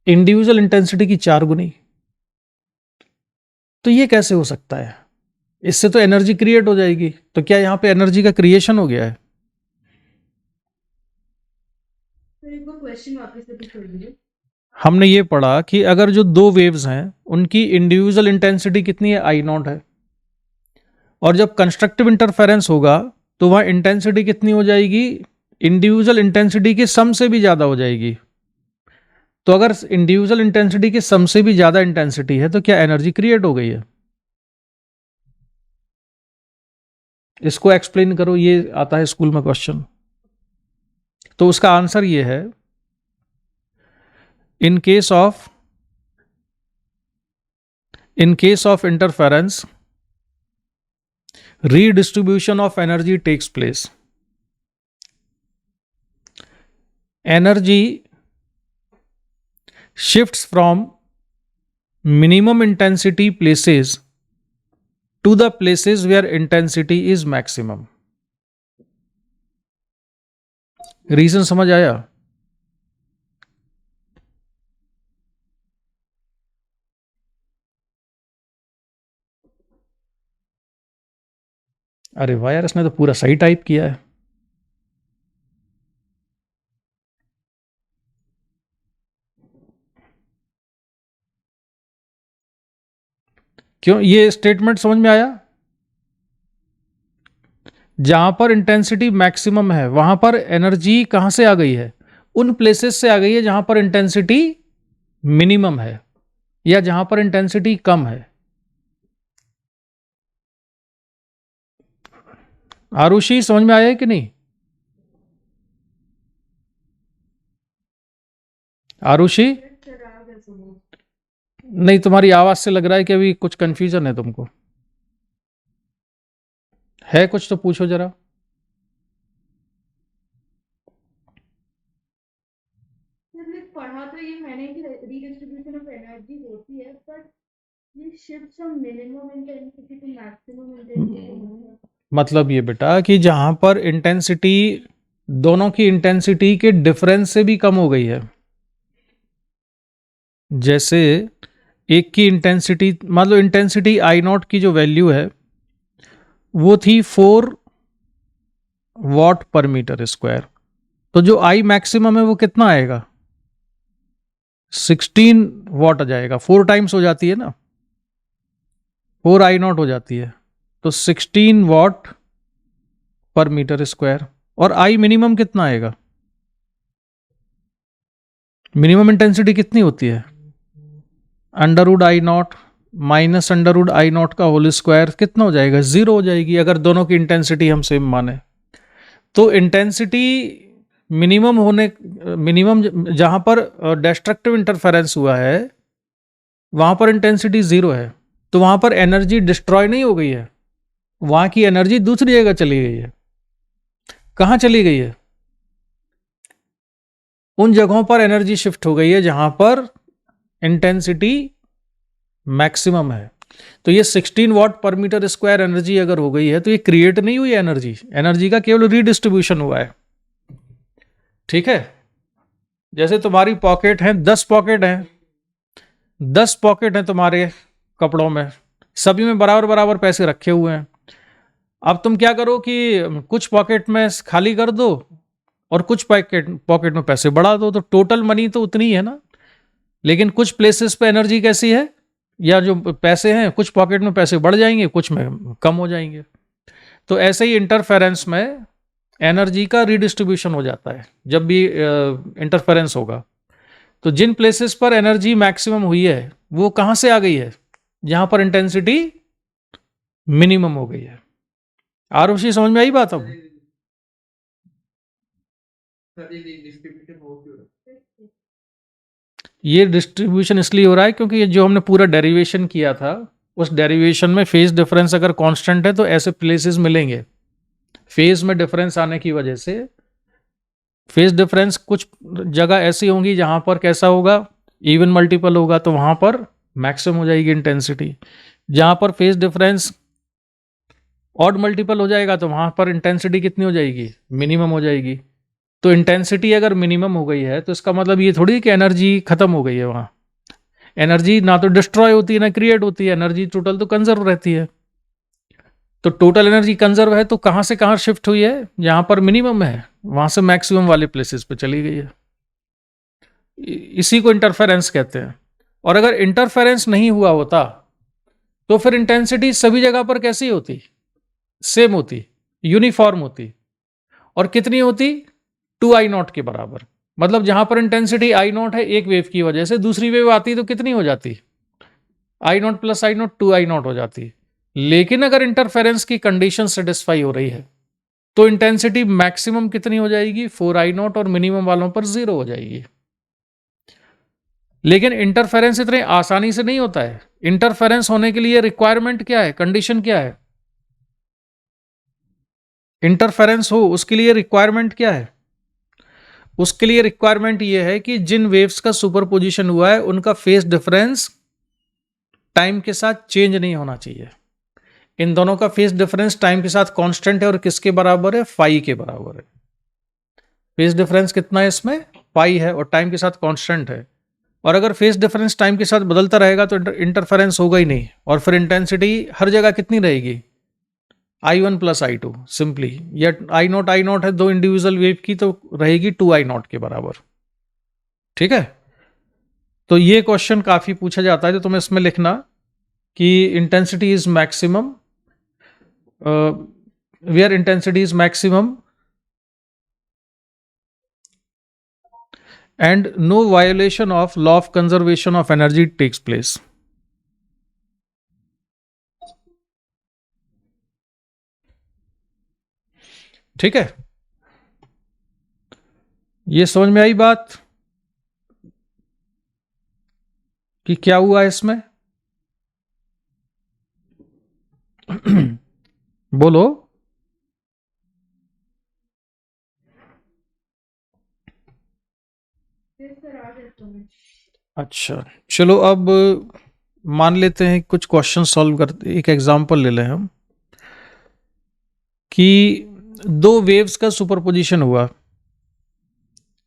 इंडिविजुअल इंटेंसिटी की 4 गुनी। तो ये कैसे हो सकता है? इससे तो एनर्जी क्रिएट हो जाएगी। तो क्या यहाँ पे एनर्जी का क्रिएशन हो गया है? तो एक बार क्वेश्चन वापस से पूछ लीजिए। हमने ये पढ़ा कि अगर जो दो वेव्स हैं उनकी इंडिविजुअल इंटेंसिटी कितनी है, आई नॉट है, और जब कंस्ट्रक्टिव इंटरफेरेंस होगा तो वह इंटेंसिटी कितनी हो जाएगी, इंडिविजुअल इंटेंसिटी के सम से भी ज़्यादा हो जाएगी। तो अगर इंडिविजुअल इंटेंसिटी के सम से भी ज़्यादा इंटेंसिटी है तो क्या एनर्जी क्रिएट हो गई है? इसको एक्सप्लेन करो, ये आता है स्कूल में क्वेश्चन। तो उसका आंसर ये है, in case of interference redistribution of energy takes place. Energy shifts from minimum intensity places to the places where intensity is maximum. Reason समझ आया? अरे वाह यार, इसने तो पूरा सही टाइप किया है। क्यों, ये स्टेटमेंट समझ में आया? जहां पर इंटेंसिटी मैक्सिमम है वहां पर एनर्जी कहां से आ गई है? उन प्लेसेस से आ गई है जहां पर इंटेंसिटी मिनिमम है या जहां पर इंटेंसिटी कम है। आरुषि समझ में आया है कि नहीं? आरुषि, सर आ गया समझ। नहीं, तुम्हारी आवाज से लग रहा है कि अभी कुछ कंफ्यूजन है तुमको। है कुछ तो पूछो जरा। सर पढ़ा तो ये मैंने कि रीडिस्ट्रीब्यूशन ऑफ एनर्जी होती है, पर ये shift from minimum intensity to maximum intensity. मतलब ये बेटा कि जहां पर इंटेंसिटी, दोनों की इंटेंसिटी के डिफरेंस से भी कम हो गई है। जैसे एक की इंटेंसिटी, मान लो इंटेंसिटी आई नॉट की जो वैल्यू है वो थी 4 वॉट पर मीटर स्क्वायर, तो जो आई मैक्सिमम है वो कितना आएगा, 16 वॉट आ जाएगा। 4 टाइम्स हो जाती है ना, 4 आई नॉट हो जाती है, तो 16 वॉट पर मीटर स्क्वायर। और आई मिनिमम कितना आएगा? मिनिमम इंटेंसिटी कितनी होती है, under root I naught minus under root I naught का होल स्क्वायर, कितना हो जाएगा, 0 हो जाएगी अगर दोनों की इंटेंसिटी हम सेम माने। तो इंटेंसिटी मिनिमम जहां पर डिस्ट्रक्टिव इंटरफेरेंस हुआ है वहां पर इंटेंसिटी 0 है, तो वहां पर एनर्जी डिस्ट्रॉय नहीं हो गई है, वहां की एनर्जी दूसरी जगह चली गई है। कहां चली गई है? उन जगहों पर एनर्जी शिफ्ट हो गई है जहां पर इंटेंसिटी मैक्सिमम है। तो ये 16 वॉट पर मीटर स्क्वायर एनर्जी अगर हो गई है तो ये क्रिएट नहीं हुई एनर्जी, एनर्जी का केवल रीडिस्ट्रीब्यूशन हुआ है। ठीक है, जैसे तुम्हारी पॉकेट है, 10 पॉकेट हैं, 10 पॉकेट हैं तुम्हारे कपड़ों में, सभी में बराबर बराबर पैसे रखे हुए हैं। अब तुम क्या करो कि कुछ पॉकेट में खाली कर दो और कुछ पॉकेट में पैसे बढ़ा दो, तो टोटल मनी तो उतनी ही है ना, लेकिन कुछ प्लेसेस पे एनर्जी कैसी है, या जो पैसे हैं कुछ पॉकेट में पैसे बढ़ जाएंगे कुछ में कम हो जाएंगे। तो ऐसे ही इंटरफेरेंस में एनर्जी का रीडिस्ट्रीब्यूशन हो जाता है जब भी इंटरफेरेंस होगा। तो जिन प्लेसेस पर एनर्जी मैक्सिमम हुई है वो कहाँ से आ गई है, जहां पर इंटेंसिटी मिनिमम हो गई है। आरुषि समझ में आई बात? अब ये डिस्ट्रीब्यूशन इसलिए हो रहा है क्योंकि ये जो हमने पूरा डेरिवेशन किया था उस डेरिवेशन में फेज डिफरेंस अगर कांस्टेंट है तो ऐसे प्लेसेस मिलेंगे। फेज में डिफरेंस आने की वजह से फेज डिफरेंस कुछ जगह ऐसी होंगी जहां पर कैसा होगा, इवन मल्टीपल होगा, तो वहां पर मैक्सिमम हो जाएगी इंटेंसिटी। जहां पर फेज डिफरेंस ऑड मल्टीपल हो जाएगा तो वहां पर इंटेंसिटी कितनी हो जाएगी, मिनिमम हो जाएगी। तो इंटेंसिटी अगर मिनिमम हो गई है तो इसका मतलब ये थोड़ी कि एनर्जी खत्म हो गई है। वहां एनर्जी ना तो डिस्ट्रॉय होती है ना क्रिएट होती है, एनर्जी टोटल तो कंजर्व रहती है। तो टोटल एनर्जी कंजर्व है, तो कहां से कहां शिफ्ट हुई है? जहां पर मिनिमम है वहां से मैक्सिमम वाले प्लेसेस पे चली गई है। इसी को इंटरफेरेंस कहते हैं। और अगर इंटरफेरेंस नहीं हुआ होता तो फिर इंटेंसिटी सभी जगह पर कैसी होती? सेम होती, यूनिफॉर्म होती। और कितनी होती? 2I0 के बराबर। मतलब जहां पर इंटेंसिटी I0 है एक वेव की वजह से, दूसरी वेव आती तो कितनी हो जाती? I0 प्लस I0 2I0 हो जाती। लेकिन अगर इंटरफेरेंस की कंडीशन सेटिस्फाई हो रही है तो इंटेंसिटी मैक्सिमम कितनी हो जाएगी? 4I0, और मिनिमम वालों पर 0 हो जाएगी। लेकिन इंटरफेरेंस इतने आसानी से नहीं होता है। इंटरफेरेंस होने के लिए रिक्वायरमेंट क्या है, कंडीशन क्या है? इंटरफेरेंस हो उसके लिए रिक्वायरमेंट क्या है? उसके लिए रिक्वायरमेंट यह है कि जिन वेव्स का सुपरपोजिशन हुआ है उनका फेस डिफरेंस टाइम के साथ चेंज नहीं होना चाहिए। इन दोनों का फेस डिफरेंस टाइम के साथ कांस्टेंट है और किसके बराबर है? फाई के बराबर है। फेस डिफरेंस कितना है इसमें? पाई है, और टाइम के साथ कांस्टेंट है। और अगर फेस डिफरेंस टाइम के साथ बदलता रहेगा तो इंटरफेरेंस होगा ही नहीं, और फिर इंटेंसिटी हर जगह कितनी रहेगी? I1 प्लस I2 सिंपली, या I0 है दो इंडिविजुअल वेव की, तो रहेगी 2I0 के बराबर। ठीक है, तो ये क्वेश्चन काफी पूछा जाता है, तो तुम्हें इसमें लिखना कि intensity is maximum, where intensity is maximum and no violation of law of conservation of energy takes place. ठीक है, ये समझ में आई बात कि क्या हुआ है इसमें? बोलो। Yes, sir, आ गए तुम्हें। अच्छा, चलो अब मान लेते हैं कुछ क्वेश्चन सॉल्व करते, एक एग्जांपल ले लें हम कि दो वेव्स का सुपरपोजिशन हुआ।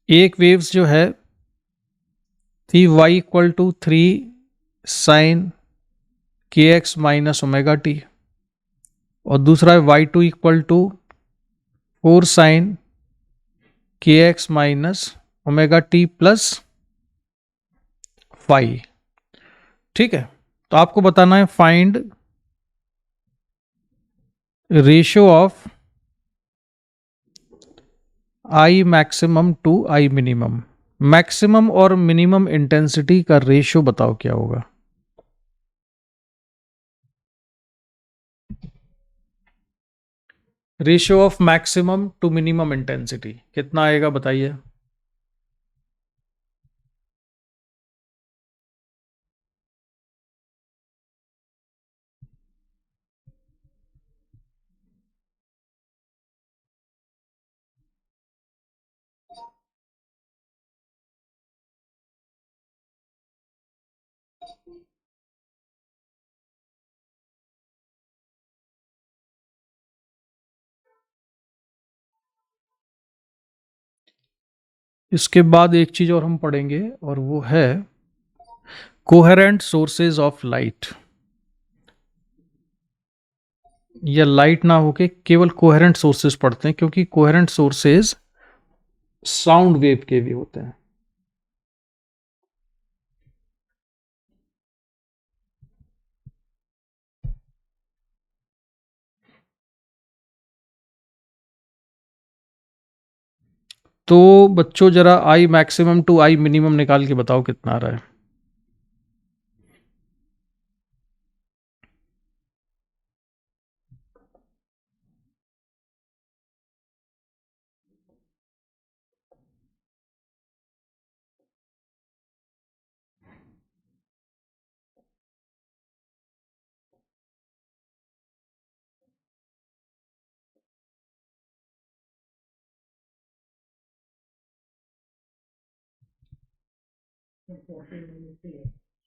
एक वेव्स जो है थी y इक्वल टू 3 साइन के एक्स माइनस ओमेगा टी, और दूसरा है y2 इक्वल टू 4 साइन के x minus omega t plus five. ठीक है, तो आपको बताना है find ratio of I maximum to I minimum. Maximum और मिनिमम इंटेंसिटी का रेशियो बताओ क्या होगा? Ratio of maximum to minimum intensity कितना आएगा बताइए? इसके बाद एक चीज और हम पढ़ेंगे, और वो है कोहेरेंट सोर्सेज ऑफ लाइट, या लाइट ना होके केवल कोहेरेंट सोर्सेज पढ़ते हैं, क्योंकि कोहेरेंट सोर्सेज साउंड वेव के भी होते हैं। तो बच्चों जरा I maximum to I minimum निकाल के बताओ कितना आ रहा है?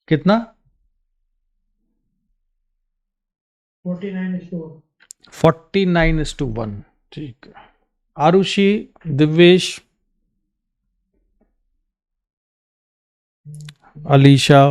कितना? 49:1। ठीक है, आरुषि, दिव्येश, अलीशा,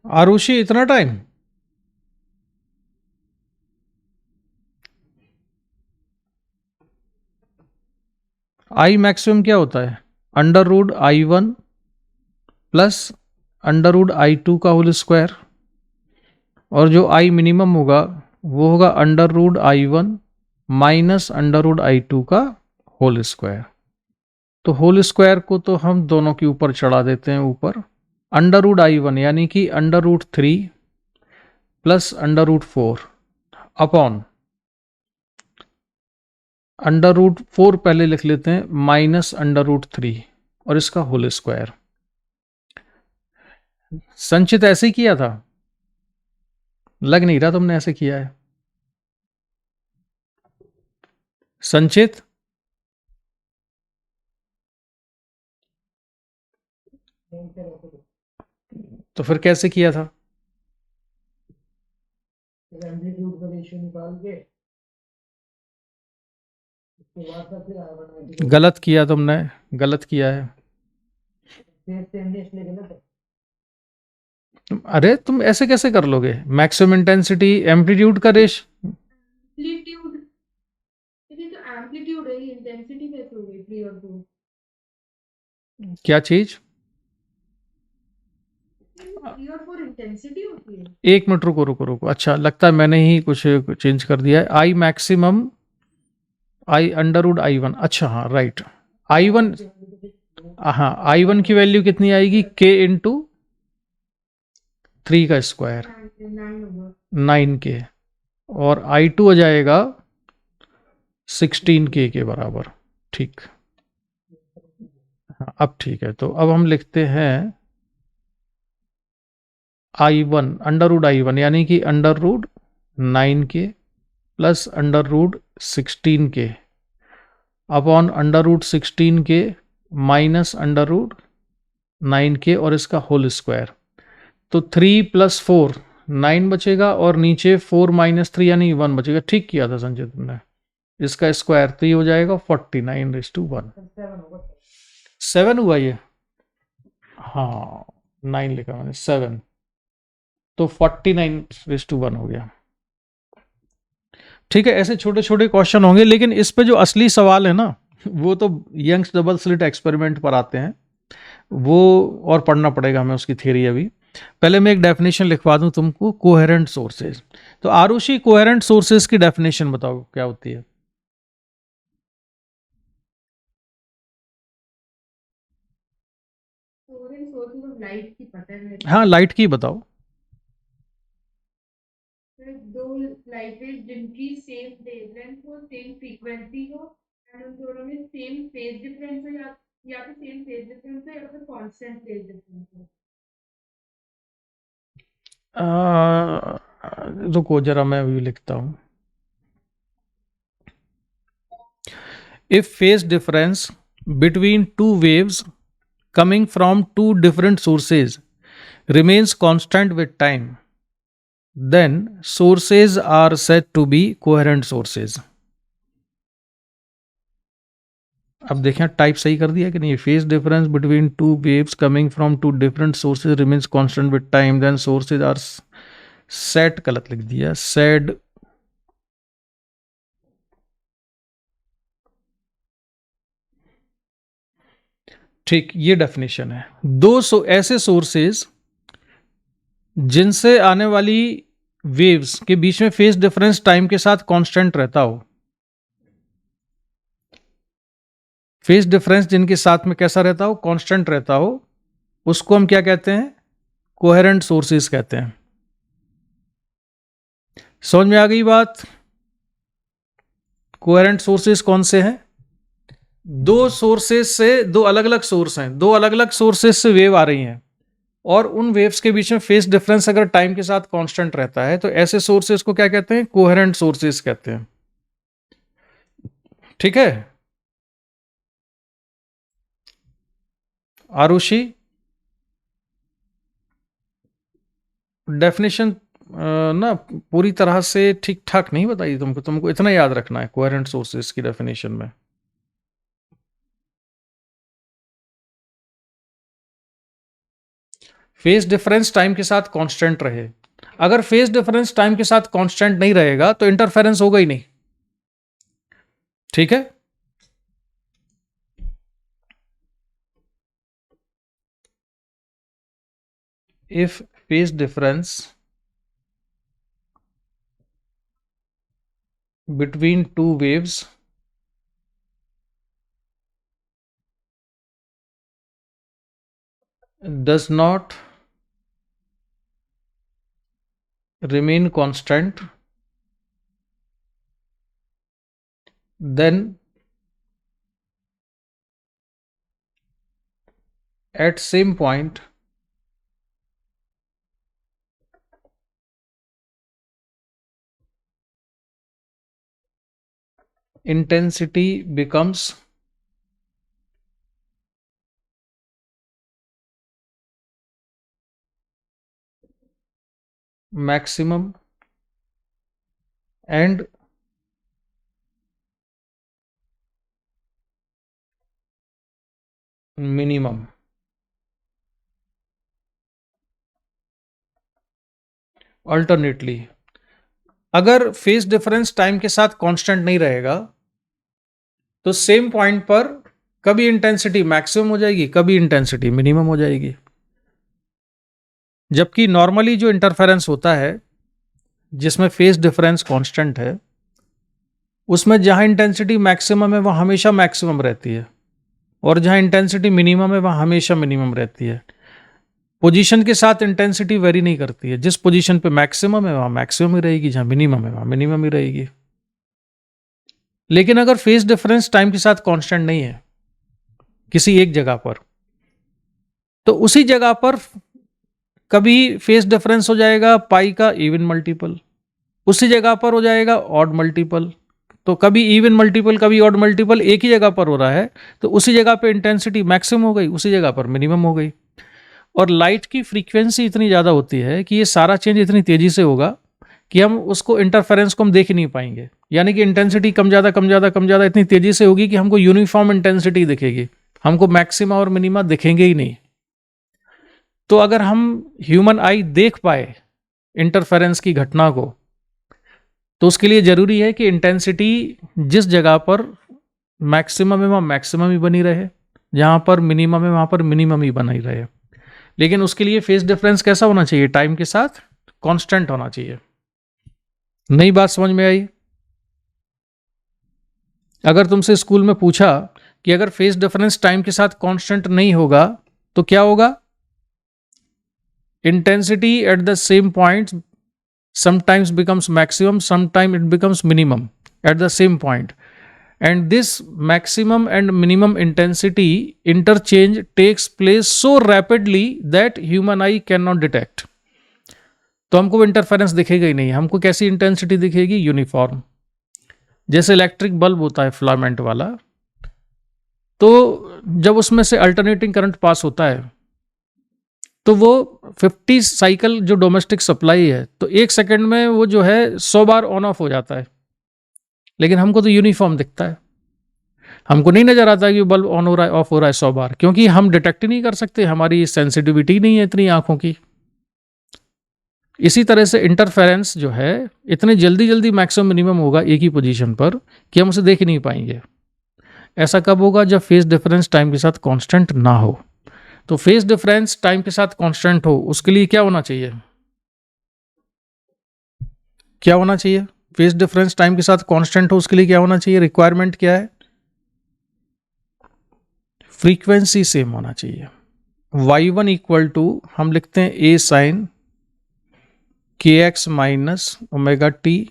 आरुषि इतना टाइम? आई मैक्सिमम क्या होता है? Under root I1 plus under root I2 का होल स्क्वायर, और जो आई मिनिमम होगा वो होगा under root I1 minus under root I2 का होल स्क्वायर। तो होल स्क्वायर को तो हम दोनों के ऊपर चढ़ा देते हैं ऊपर। अंडर रूट I1 यानी कि under root 3 plus under root 4 upon under root 4 पहले लिख लेते हैं माइनस अंडर रूट 3 और इसका होल स्क्वायर। संचित ऐसे ही किया था? लग नहीं रहा तुमने ऐसे किया है। संचित तो फिर कैसे किया था? एम्पलीट्यूड का रेशियो निकाल के उसके बाद फिर I1 गलत किया तुमने, गलत किया है। अरे तुम ऐसे कैसे कर लोगे? मैक्सिमम इंटेंसिटी एम्पलीट्यूड का रेश एम्पलीट्यूड, ये तो एम्पलीट्यूड है, इंटेंसिटी कैसे हो गई 3 और 2? क्या चीज? 3 और 4 इंटेंसिटी होती है। एक मिनट रुको रुको रुको, अच्छा लगता है मैंने ही कुछ चेंज कर दिया है। I maximum I under root I1, अच्छा हाँ राइट। I1, हाँ I1 की वैल्यू कितनी आएगी? K इंटू 3 का स्क्वायर 9 होगा। 9K, और I2 आ जाएगा 16K के बराबर। ठीक, हाँ अब ठीक है। तो अब हम लिखते हैं I1 अंडर रूट I1 यानी कि under root 9K plus under root 16K upon under root 16K minus under root 9K और इसका होल स्क्वायर। तो 3 प्लस 4 9 बचेगा और नीचे 4 माइनस 3 यानी 1 बचेगा। ठीक किया था संजय तुमने। इसका स्क्वायर तो ये हो जाएगा 49:1। 7 हुआ ये? हाँ 9 लिखा मैंने, 7, तो 49:1 हो गया। ठीक है, ऐसे छोटे छोटे क्वेश्चन होंगे, लेकिन इस पे जो असली सवाल है ना वो तो यंग्स डबल स्लिट एक्सपेरिमेंट पर आते हैं, वो और पढ़ना पड़ेगा हमें उसकी थ्योरी। अभी पहले मैं एक डेफिनेशन लिखवा दूं तुमको, कोहेरेंट सोर्सेज। तो आरुषि कोहेरेंट सोर्सेज की डेफिनेशन बताओ क्या होती है? कोहेरेंट सोर्सेज ऑफ लाइट की पता है मेरे हाँ लाइट की बताओ। को। दो लाइट रेज जिनकी सेम वेवलेंथ हो, सेम फ्रीक्वेंसी हो, एंड उन दोनों में सेम फेज डिफरेंस हो, या तो सेम फेज डिफरेंस हो या फिर कांस्टेंट फेज डिफरेंस हो। रुको जरा मैं अभी लिखता हूं। If phase difference between two waves coming from two different sources remains constant with time, then sources are said to be coherent sources. अब देखें टाइप सही कर दिया कि नहीं? Phase difference between two waves coming from two different sources remains constant with time, then sources are set, गलत लिख दिया, सेड ठीक, ये डेफिनेशन है। ऐसे सोर्सेज जिनसे आने वाली वेव्स के बीच में फेज डिफरेंस टाइम के साथ कांस्टेंट रहता हो, फेज डिफरेंस जिनके साथ में कैसा रहता हो? कांस्टेंट रहता हो, उसको हम क्या कहते हैं? कोहेरेंट सोर्सेज कहते हैं। समझ में आ गई बात? कोहेरेंट सोर्सेज कौन से हैं? दो सोर्सेज से, दो अलग अलग सोर्स हैं, दो अलग अलग सोर्सेज से वेव आ रही हैं, और उन वेव्स के बीच में फेज डिफरेंस अगर टाइम के साथ कांस्टेंट रहता है, तो ऐसे सोर्सेज को क्या कहते हैं? कोहेरेंट सोर्सेज कहते हैं। ठीक है आरुषि, डेफिनेशन ना पूरी तरह से ठीक ठाक नहीं बताई तुमको, तुमको इतना याद रखना है कोहेरेंट सोर्सेज की डेफिनेशन में। फेज डिफरेंस टाइम के साथ कांस्टेंट रहे। अगर फेज डिफरेंस टाइम के साथ कांस्टेंट नहीं रहेगा तो इंटरफेरेंस होगा ही नहीं। ठीक है, if phase difference between two waves does not remain constant, then at same point intensity becomes maximum and minimum। Alternately अगर फेज डिफरेंस टाइम के साथ कांस्टेंट नहीं रहेगा तो सेम पॉइंट पर कभी इंटेंसिटी मैक्सिमम हो जाएगी, कभी इंटेंसिटी मिनिमम हो जाएगी। जबकि नॉर्मली जो इंटरफेरेंस होता है जिसमें फेज डिफरेंस कांस्टेंट है, उसमें जहां इंटेंसिटी मैक्सिमम है वह हमेशा मैक्सिमम रहती है और जहां इंटेंसिटी मिनिमम है वह हमेशा मिनिमम रहती है। पोजीशन के साथ इंटेंसिटी वेरी नहीं करती है। जिस पोजीशन पे मैक्सिमम है वहां मैक्सिमम ही रहेगी, जहां मिनिमम है वहां मिनिमम ही रहेगी। लेकिन अगर फेज डिफरेंस टाइम के साथ कांस्टेंट नहीं है किसी एक जगह पर, तो उसी जगह पर कभी फेज डिफरेंस हो जाएगा पाई का इवन मल्टीपल, उसी जगह पर हो जाएगा ऑड मल्टीपल। तो कभी इवन मल्टीपल कभी ऑड मल्टीपल एक ही जगह पर हो रहा है, तो उसी जगह पे इंटेंसिटी मैक्सिमम हो गई, उसी जगह पर मिनिमम हो गई। और लाइट की फ्रीक्वेंसी इतनी ज़्यादा होती है कि ये सारा चेंज इतनी तेज़ी से होगा कि हम उसको इंटरफेरेंस को हम देख ही नहीं पाएंगे। यानी कि इंटेंसिटी कम ज़्यादा कम ज़्यादा कम ज़्यादा इतनी तेज़ी से होगी कि हमको यूनिफॉर्म इंटेंसिटी दिखेगी, हमको मैक्सिमा और मिनिमा दिखेंगे ही नहीं। तो अगर हम ह्यूमन आई देख पाए इंटरफेरेंस की घटना को, तो उसके लिए ज़रूरी है कि इंटेंसिटी जिस जगह पर मैक्सिमम है वहाँ मैक्सिमम ही बनी रहे, जहाँ पर मिनिमम है वहाँ पर मिनिमम ही बनी रहे। लेकिन उसके लिए फेज डिफरेंस कैसा होना चाहिए? टाइम के साथ कांस्टेंट होना चाहिए। नई बात समझ में आई? अगर तुमसे स्कूल में पूछा कि अगर फेज डिफरेंस टाइम के साथ कांस्टेंट नहीं होगा तो क्या होगा? Intensity at the same point sometimes becomes maximum, sometimes it becomes minimum at the same point, and this maximum and minimum intensity interchange takes place so rapidly that human eye cannot detect। तो हमको interference दिखेगा ही नहीं। हमको कैसी intensity दिखेगी? Uniform. जैसे electric bulb होता है फिलामेंट वाला, तो जब उसमें से अल्टरनेटिंग करंट पास होता है तो वो 50 साइकिल जो डोमेस्टिक सप्लाई है, तो एक सेकंड में वो जो है 100 बार ऑन ऑफ हो जाता है। लेकिन हमको तो यूनिफॉर्म दिखता है, हमको नहीं नजर आता कि बल्ब ऑन हो रहा है ऑफ हो रहा है 100 बार, क्योंकि हम डिटेक्ट ही नहीं कर सकते, हमारी सेंसिटिविटी नहीं है इतनी आंखों की। इसी तरह से इंटरफेरेंस जो है इतने जल्दी जल्दी मैक्सिमम मिनिमम होगा एक ही पोजीशन पर कि हम उसे देख ही नहीं पाएंगे। ऐसा कब होगा? जब फेज डिफरेंस टाइम के साथ कांस्टेंट ना हो। तो फेज डिफरेंस टाइम के साथ कांस्टेंट हो उसके लिए क्या होना चाहिए? क्या होना चाहिए? फेज डिफरेंस टाइम के साथ कांस्टेंट हो उसके लिए क्या होना चाहिए? रिक्वायरमेंट क्या है? फ्रीक्वेंसी सेम होना चाहिए। y1 इक्वल टू हम लिखते हैं a sine kx minus omega t,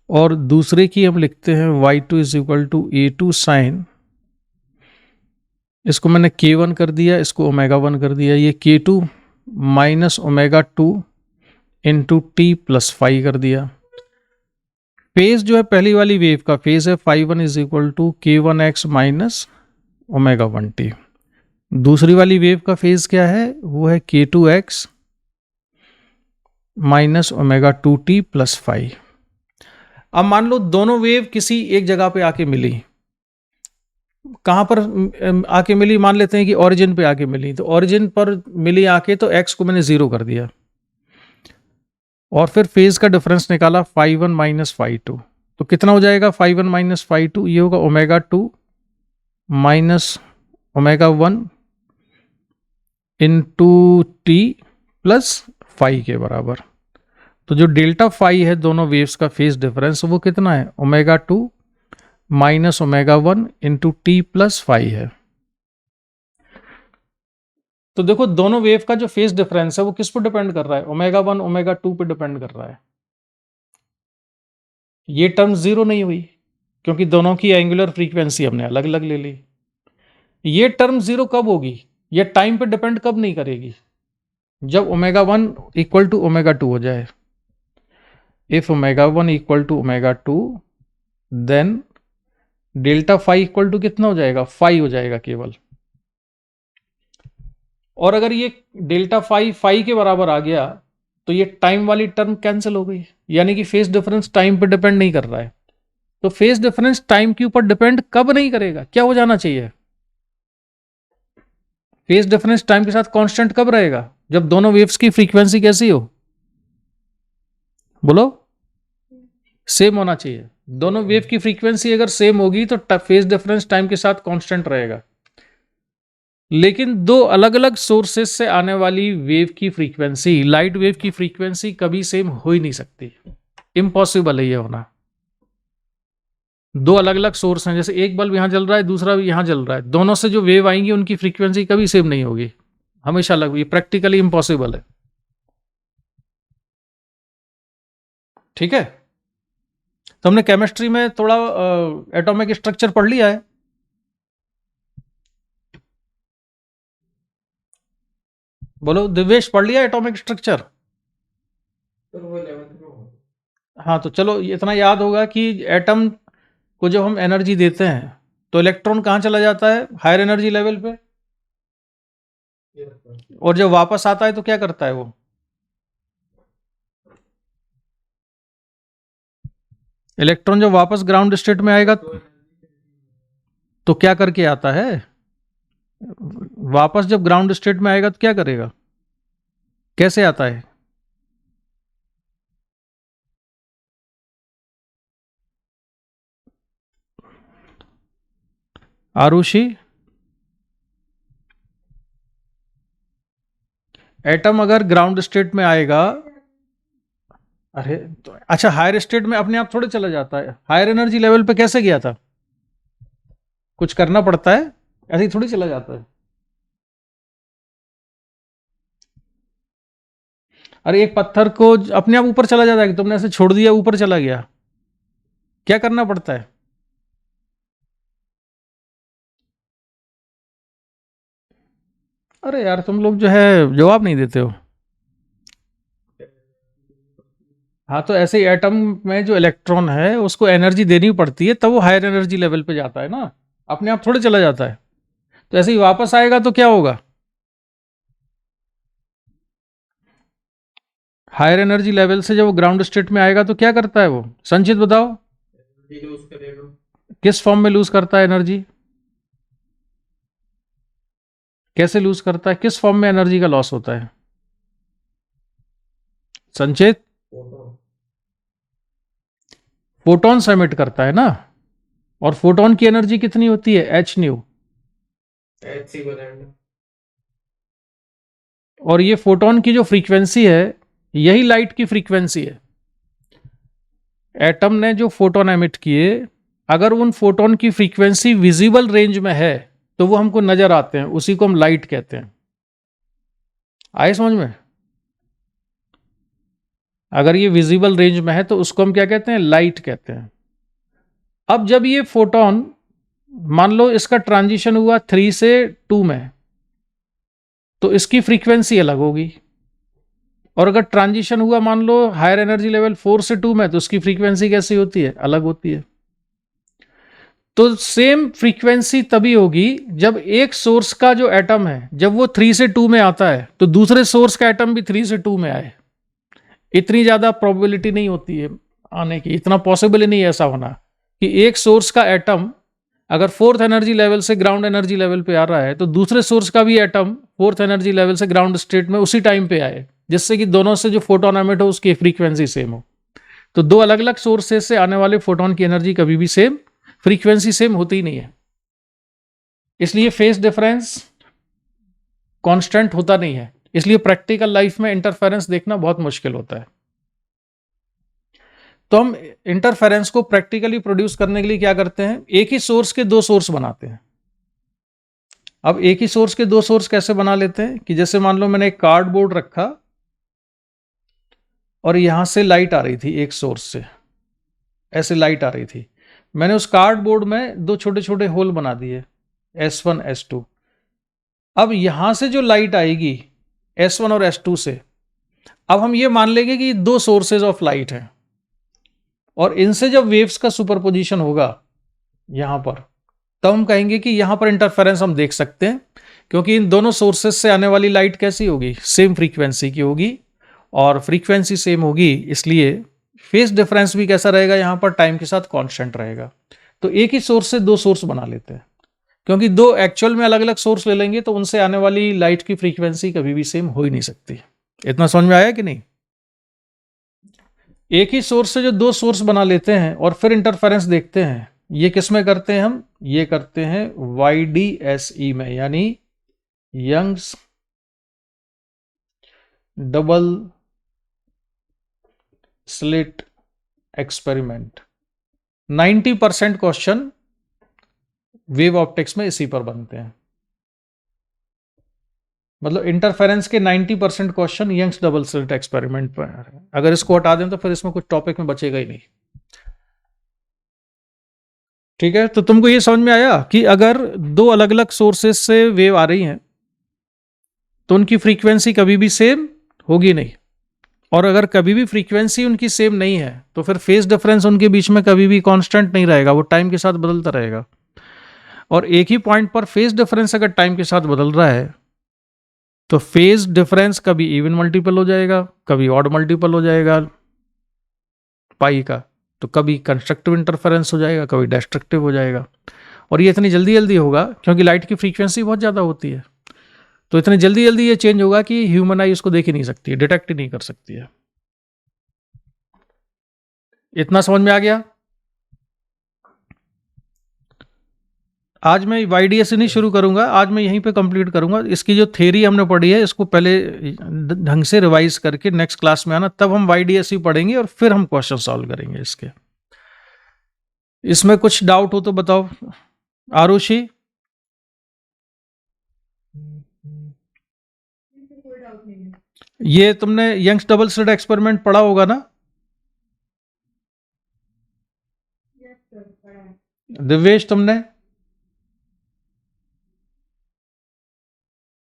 और दूसरे की हम लिखते हैं y2 is equal to a2 sign, इसको मैंने k1 कर दिया, इसको ओमेगा 1 कर दिया, ये k2 minus omega 2 into t plus phi कर दिया। फेज जो है पहली वाली वेव का फेज है φ1 is equal to k1x minus omega 1t। दूसरी वाली वेव का फेज क्या है? वो है k2x minus omega 2t plus phi. अब मान लो दोनों वेव किसी एक जगह पे आके मिली, कहाँ पर आके मिली, मान लेते हैं कि ओरिजिन पे आके मिली, तो ओरिजिन पर मिली आके तो एक्स को मैंने 0 कर दिया और फिर फेज का डिफरेंस निकाला φ1 माइनस φ2, तो कितना हो जाएगा φ1 माइनस φ2, ये होगा ω2 minus ω1 into t plus phi के बराबर। तो जो डेल्टा फाई है दोनों वेव्स का फेज डिफरेंस वो कितना है, ω2 minus ω1 into t plus phi है। तो देखो दोनों वेव का जो फेज डिफरेंस है वो किस पर डिपेंड कर रहा है, ω1 ω2 पे डिपेंड कर रहा है। ये टर्म 0 नहीं हुई क्योंकि दोनों की एंगुलर फ्रीक्वेंसी हमने अलग अलग ले ली। ये टर्म 0 कब होगी, ये टाइम पे डिपेंड कब नहीं करेगी, जब ω1 इक्वल टू ω2 हो जाए। If ω1 equal to ω2 then delta phi equal to कितना हो जाएगा, फाई हो जाएगा केवल। और अगर ये डेल्टा फाई फाई के बराबर आ गया तो ये टाइम वाली टर्म कैंसिल हो गई, यानी कि फेज डिफरेंस टाइम पे डिपेंड नहीं कर रहा है। तो फेज डिफरेंस टाइम के ऊपर डिपेंड कब नहीं करेगा, क्या हो जाना चाहिए, फेज डिफरेंस टाइम के साथ कांस्टेंट कब रहेगा, जब दोनों वेव्स की फ्रीक्वेंसी कैसी हो, बोलो, सेम होना चाहिए। दोनों वेव की फ्रीक्वेंसी अगर सेम होगी तो फेज डिफरेंस टाइम के साथ कांस्टेंट रहेगा। लेकिन दो अलग अलग सोर्सेस से आने वाली वेव की फ्रीक्वेंसी, लाइट वेव की फ्रीक्वेंसी कभी सेम हो ही नहीं सकती, इम्पॉसिबल है ये होना। दो अलग अलग सोर्स हैं, जैसे एक बल्ब यहां जल रहा है दूसरा भी यहां जल रहा है, दोनों से जो वेव आएंगी उनकी फ्रीक्वेंसी कभी सेम नहीं होगी, हमेशा अलग, ये प्रैक्टिकली इम्पॉसिबल है। ठीक है, तो हमने केमिस्ट्री में थोड़ा एटॉमिक स्ट्रक्चर पढ़ लिया है। बोलो दिवेश, पढ़ लिया एटॉमिक स्ट्रक्चर? तो वो 11th में होगा। हाँ तो चलो इतना याद होगा कि एटम को जब हम एनर्जी देते हैं तो इलेक्ट्रॉन कहाँ चला जाता है, हायर एनर्जी लेवल पे, और जब वापस आता है तो क्या करता है वो, इलेक्ट्रॉन जब वापस ग्राउंड स्टेट में आएगा तो क्या करके आता है, वापस जब ग्राउंड स्टेट में आएगा तो क्या करेगा, कैसे आता है, आरुषि? एटम अगर ग्राउंड स्टेट में आएगा, अरे तो अच्छा हायर स्टेट में अपने आप थोड़े चला जाता है, हायर एनर्जी लेवल पे कैसे गया था, कुछ करना पड़ता है, ऐसे ही थोड़ी चला जाता है। अरे एक पत्थर को अपने आप ऊपर चला जाता है कि तुमने ऐसे छोड़ दिया ऊपर चला गया, क्या करना पड़ता है, अरे यार तुम लोग जो है जवाब नहीं देते हो। हाँ तो ऐसे ही एटम में जो इलेक्ट्रॉन है उसको एनर्जी देनी पड़ती है तब वो हायर एनर्जी लेवल पे जाता है ना, अपने आप थोड़े चला जाता है। तो ऐसे ही वापस आएगा तो क्या होगा, हायर एनर्जी लेवल से जब वो ग्राउंड स्टेट में आएगा तो क्या करता है वो, संचित बताओ, लूज करेगा। किस फॉर्म में लूज करता है एनर्जी, कैसे लूज करता है, किस फॉर्म में एनर्जी का लॉस होता है, संचित? फोटॉन एमिट करता है ना, और फोटॉन की एनर्जी कितनी होती है, एच न्यू, और ये फोटॉन की जो फ्रीक्वेंसी है यही लाइट की फ्रीक्वेंसी है। एटम ने जो फोटॉन एमिट किए, अगर उन फोटॉन की फ्रीक्वेंसी विजिबल रेंज में है तो वो हमको नजर आते हैं, उसी को हम लाइट कहते हैं। आए समझ में, अगर ये विजिबल रेंज में है तो उसको हम क्या कहते हैं, लाइट कहते हैं। अब जब ये फोटॉन, मान लो इसका ट्रांजिशन हुआ 3 से 2 में, तो इसकी फ्रीक्वेंसी अलग होगी, और अगर ट्रांजिशन हुआ मान लो हायर एनर्जी लेवल 4 से 2 में, तो उसकी फ्रीक्वेंसी कैसी होती है, अलग होती है। तो सेम फ्रीक्वेंसी तभी होगी जब एक सोर्स का जो एटम है जब वो 3 से 2 में आता है तो दूसरे सोर्स का एटम भी 3 से 2 में आए। इतनी ज्यादा प्रोबेबिलिटी नहीं होती है आने की, इतना पॉसिबल ही नहीं है ऐसा होना कि एक सोर्स का एटम अगर फोर्थ एनर्जी लेवल से ग्राउंड एनर्जी लेवल पे आ रहा है तो दूसरे सोर्स का भी एटम फोर्थ एनर्जी लेवल से ग्राउंड स्टेट में उसी टाइम पे आए, जिससे कि दोनों से जो फोटोन एमिट हो उसकी फ्रीक्वेंसी सेम हो। तो दो अलग अलग सोर्सेस से आने वाले फोटोन की एनर्जी कभी भी सेम फ्रीक्वेंसी सेम होती ही नहीं है, इसलिए फेज डिफरेंस कांस्टेंट होता नहीं है। इसलिए प्रैक्टिकल लाइफ में इंटरफेरेंस देखना बहुत मुश्किल होता है। तो हम इंटरफेरेंस को प्रैक्टिकली प्रोड्यूस करने के लिए क्या करते हैं, एक ही सोर्स के दो सोर्स बनाते हैं। अब एक ही सोर्स के दो सोर्स कैसे बना लेते हैं कि जैसे मान लो मैंने एक कार्डबोर्ड रखा और यहां से लाइट आ रही थी, एक सोर्स से ऐसे लाइट आ रही थी, मैंने उस कार्डबोर्ड में दो छोटे छोटे होल बना दिए S1 S2। अब यहां से जो लाइट आएगी S1 और S2 से, अब हम ये मान लेंगे कि दो सोर्सेज ऑफ लाइट हैं और इनसे जब वेव्स का सुपरपोजिशन होगा यहां पर, तब हम कहेंगे कि यहां पर इंटरफेरेंस हम देख सकते हैं, क्योंकि इन दोनों सोर्सेज से आने वाली लाइट कैसी होगी, सेम फ्रीक्वेंसी की होगी और फ्रीक्वेंसी सेम होगी, इसलिए फेज डिफरेंस भी कैसा रहेगा, यहां पर टाइम के साथ कांस्टेंट रहेगा। तो एक ही सोर्स से दो सोर्स बना लेते हैं, क्योंकि दो एक्चुअल में अलग अलग सोर्स ले लेंगे तो उनसे आने वाली लाइट की फ्रीक्वेंसी कभी भी सेम हो ही नहीं सकती। इतना समझ में आया कि नहीं? एक ही सोर्स से जो दो सोर्स बना लेते हैं और फिर इंटरफेरेंस देखते हैं, ये किस में करते हैं हम, ये करते हैं YDSE में, यानी Young's double slit experiment. 90% question wave optics में इसी पर बनते हैं, मतलब इंटरफेरेंस के 90% question Young's double slit experiment पर है। अगर इसको हटा दें तो फिर इसमें कुछ टॉपिक में बचेगा ही नहीं। ठीक है, तो तुमको ये समझ में आया कि अगर दो अलग अलग सोर्सेस से वेव आ रही हैं तो उनकी फ्रीक्वेंसी कभी भी सेम होगी नहीं, और अगर कभी भी फ्रीक्वेंसी उनकी सेम नहीं है तो फिर फेज डिफरेंस उनके बीच में कभी भी कांस्टेंट नहीं रहेगा, वो टाइम के साथ बदलता रहेगा। और एक ही पॉइंट पर फेज डिफरेंस अगर टाइम के साथ बदल रहा है तो फेज डिफरेंस कभी इवन मल्टीपल हो जाएगा, कभी ऑड मल्टीपल हो जाएगा पाई का, तो कभी कंस्ट्रक्टिव इंटरफेरेंस हो जाएगा, कभी डिस्ट्रक्टिव हो जाएगा। और ये इतनी जल्दी जल्दी होगा क्योंकि लाइट की फ्रीक्वेंसी बहुत ज़्यादा होती है, तो इतनी जल्दी जल्दी ये चेंज होगा कि ह्यूमन आई उसको देख ही नहीं सकती है, डिटेक्ट ही नहीं कर सकती है। इतना समझ में आ गया? आज मैं YDSE नहीं शुरू करूंगा, आज मैं यहीं पे कंप्लीट करूंगा। इसकी जो थ्योरी हमने पढ़ी है इसको पहले ढंग से रिवाइज करके नेक्स्ट क्लास में आना, तब हम YDSE पढ़ेंगे और फिर हम क्वेश्चन सॉल्व करेंगे इसके। इसमें कुछ डाउट हो तो बताओ आरुषि। कोई डाउट नहीं है। ये तुमने यंग्स डबल स्लिट एक्सपेरिमेंट पढ़ा होगा ना? यस सर, पढ़ा है। दिव्येश तुमने?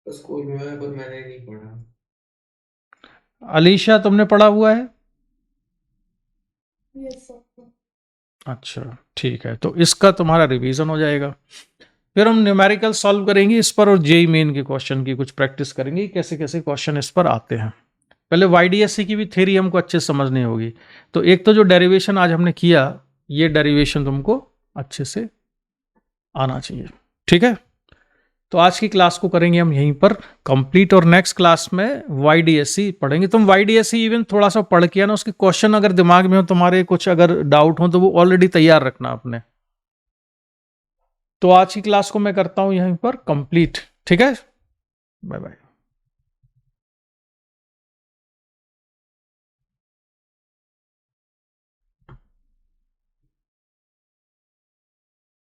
स्कूल में है पर मैंने नहीं पढ़ा। अलीशा तुमने पढ़ा हुआ है? Yes sir. अच्छा ठीक है, तो इसका तुम्हारा रिवीजन हो जाएगा। फिर हम न्यूमेरिकल सॉल्व करेंगे इस पर और जेई मेन के क्वेश्चन की कुछ प्रैक्टिस करेंगे, कैसे कैसे क्वेश्चन इस पर आते हैं। पहले YDSE की भी थ्योरी हमको अच्छे से समझनी होगी। तो एक तो जो डेरिवेशन आज हमने किया, ये डेरिवेशन तुमको अच्छे से आना चाहिए। ठीक है, तो आज की क्लास को करेंगे हम यहीं पर कंप्लीट, और नेक्स्ट क्लास में YDSE पढ़ेंगे। तुम YDSE इवन थोड़ा सा पढ़ के ना, उसके क्वेश्चन अगर दिमाग में हो तुम्हारे, कुछ अगर डाउट हो तो वो ऑलरेडी तैयार रखना अपने। तो आज की क्लास को मैं करता हूं यहीं पर कंप्लीट। ठीक है, बाय बाय।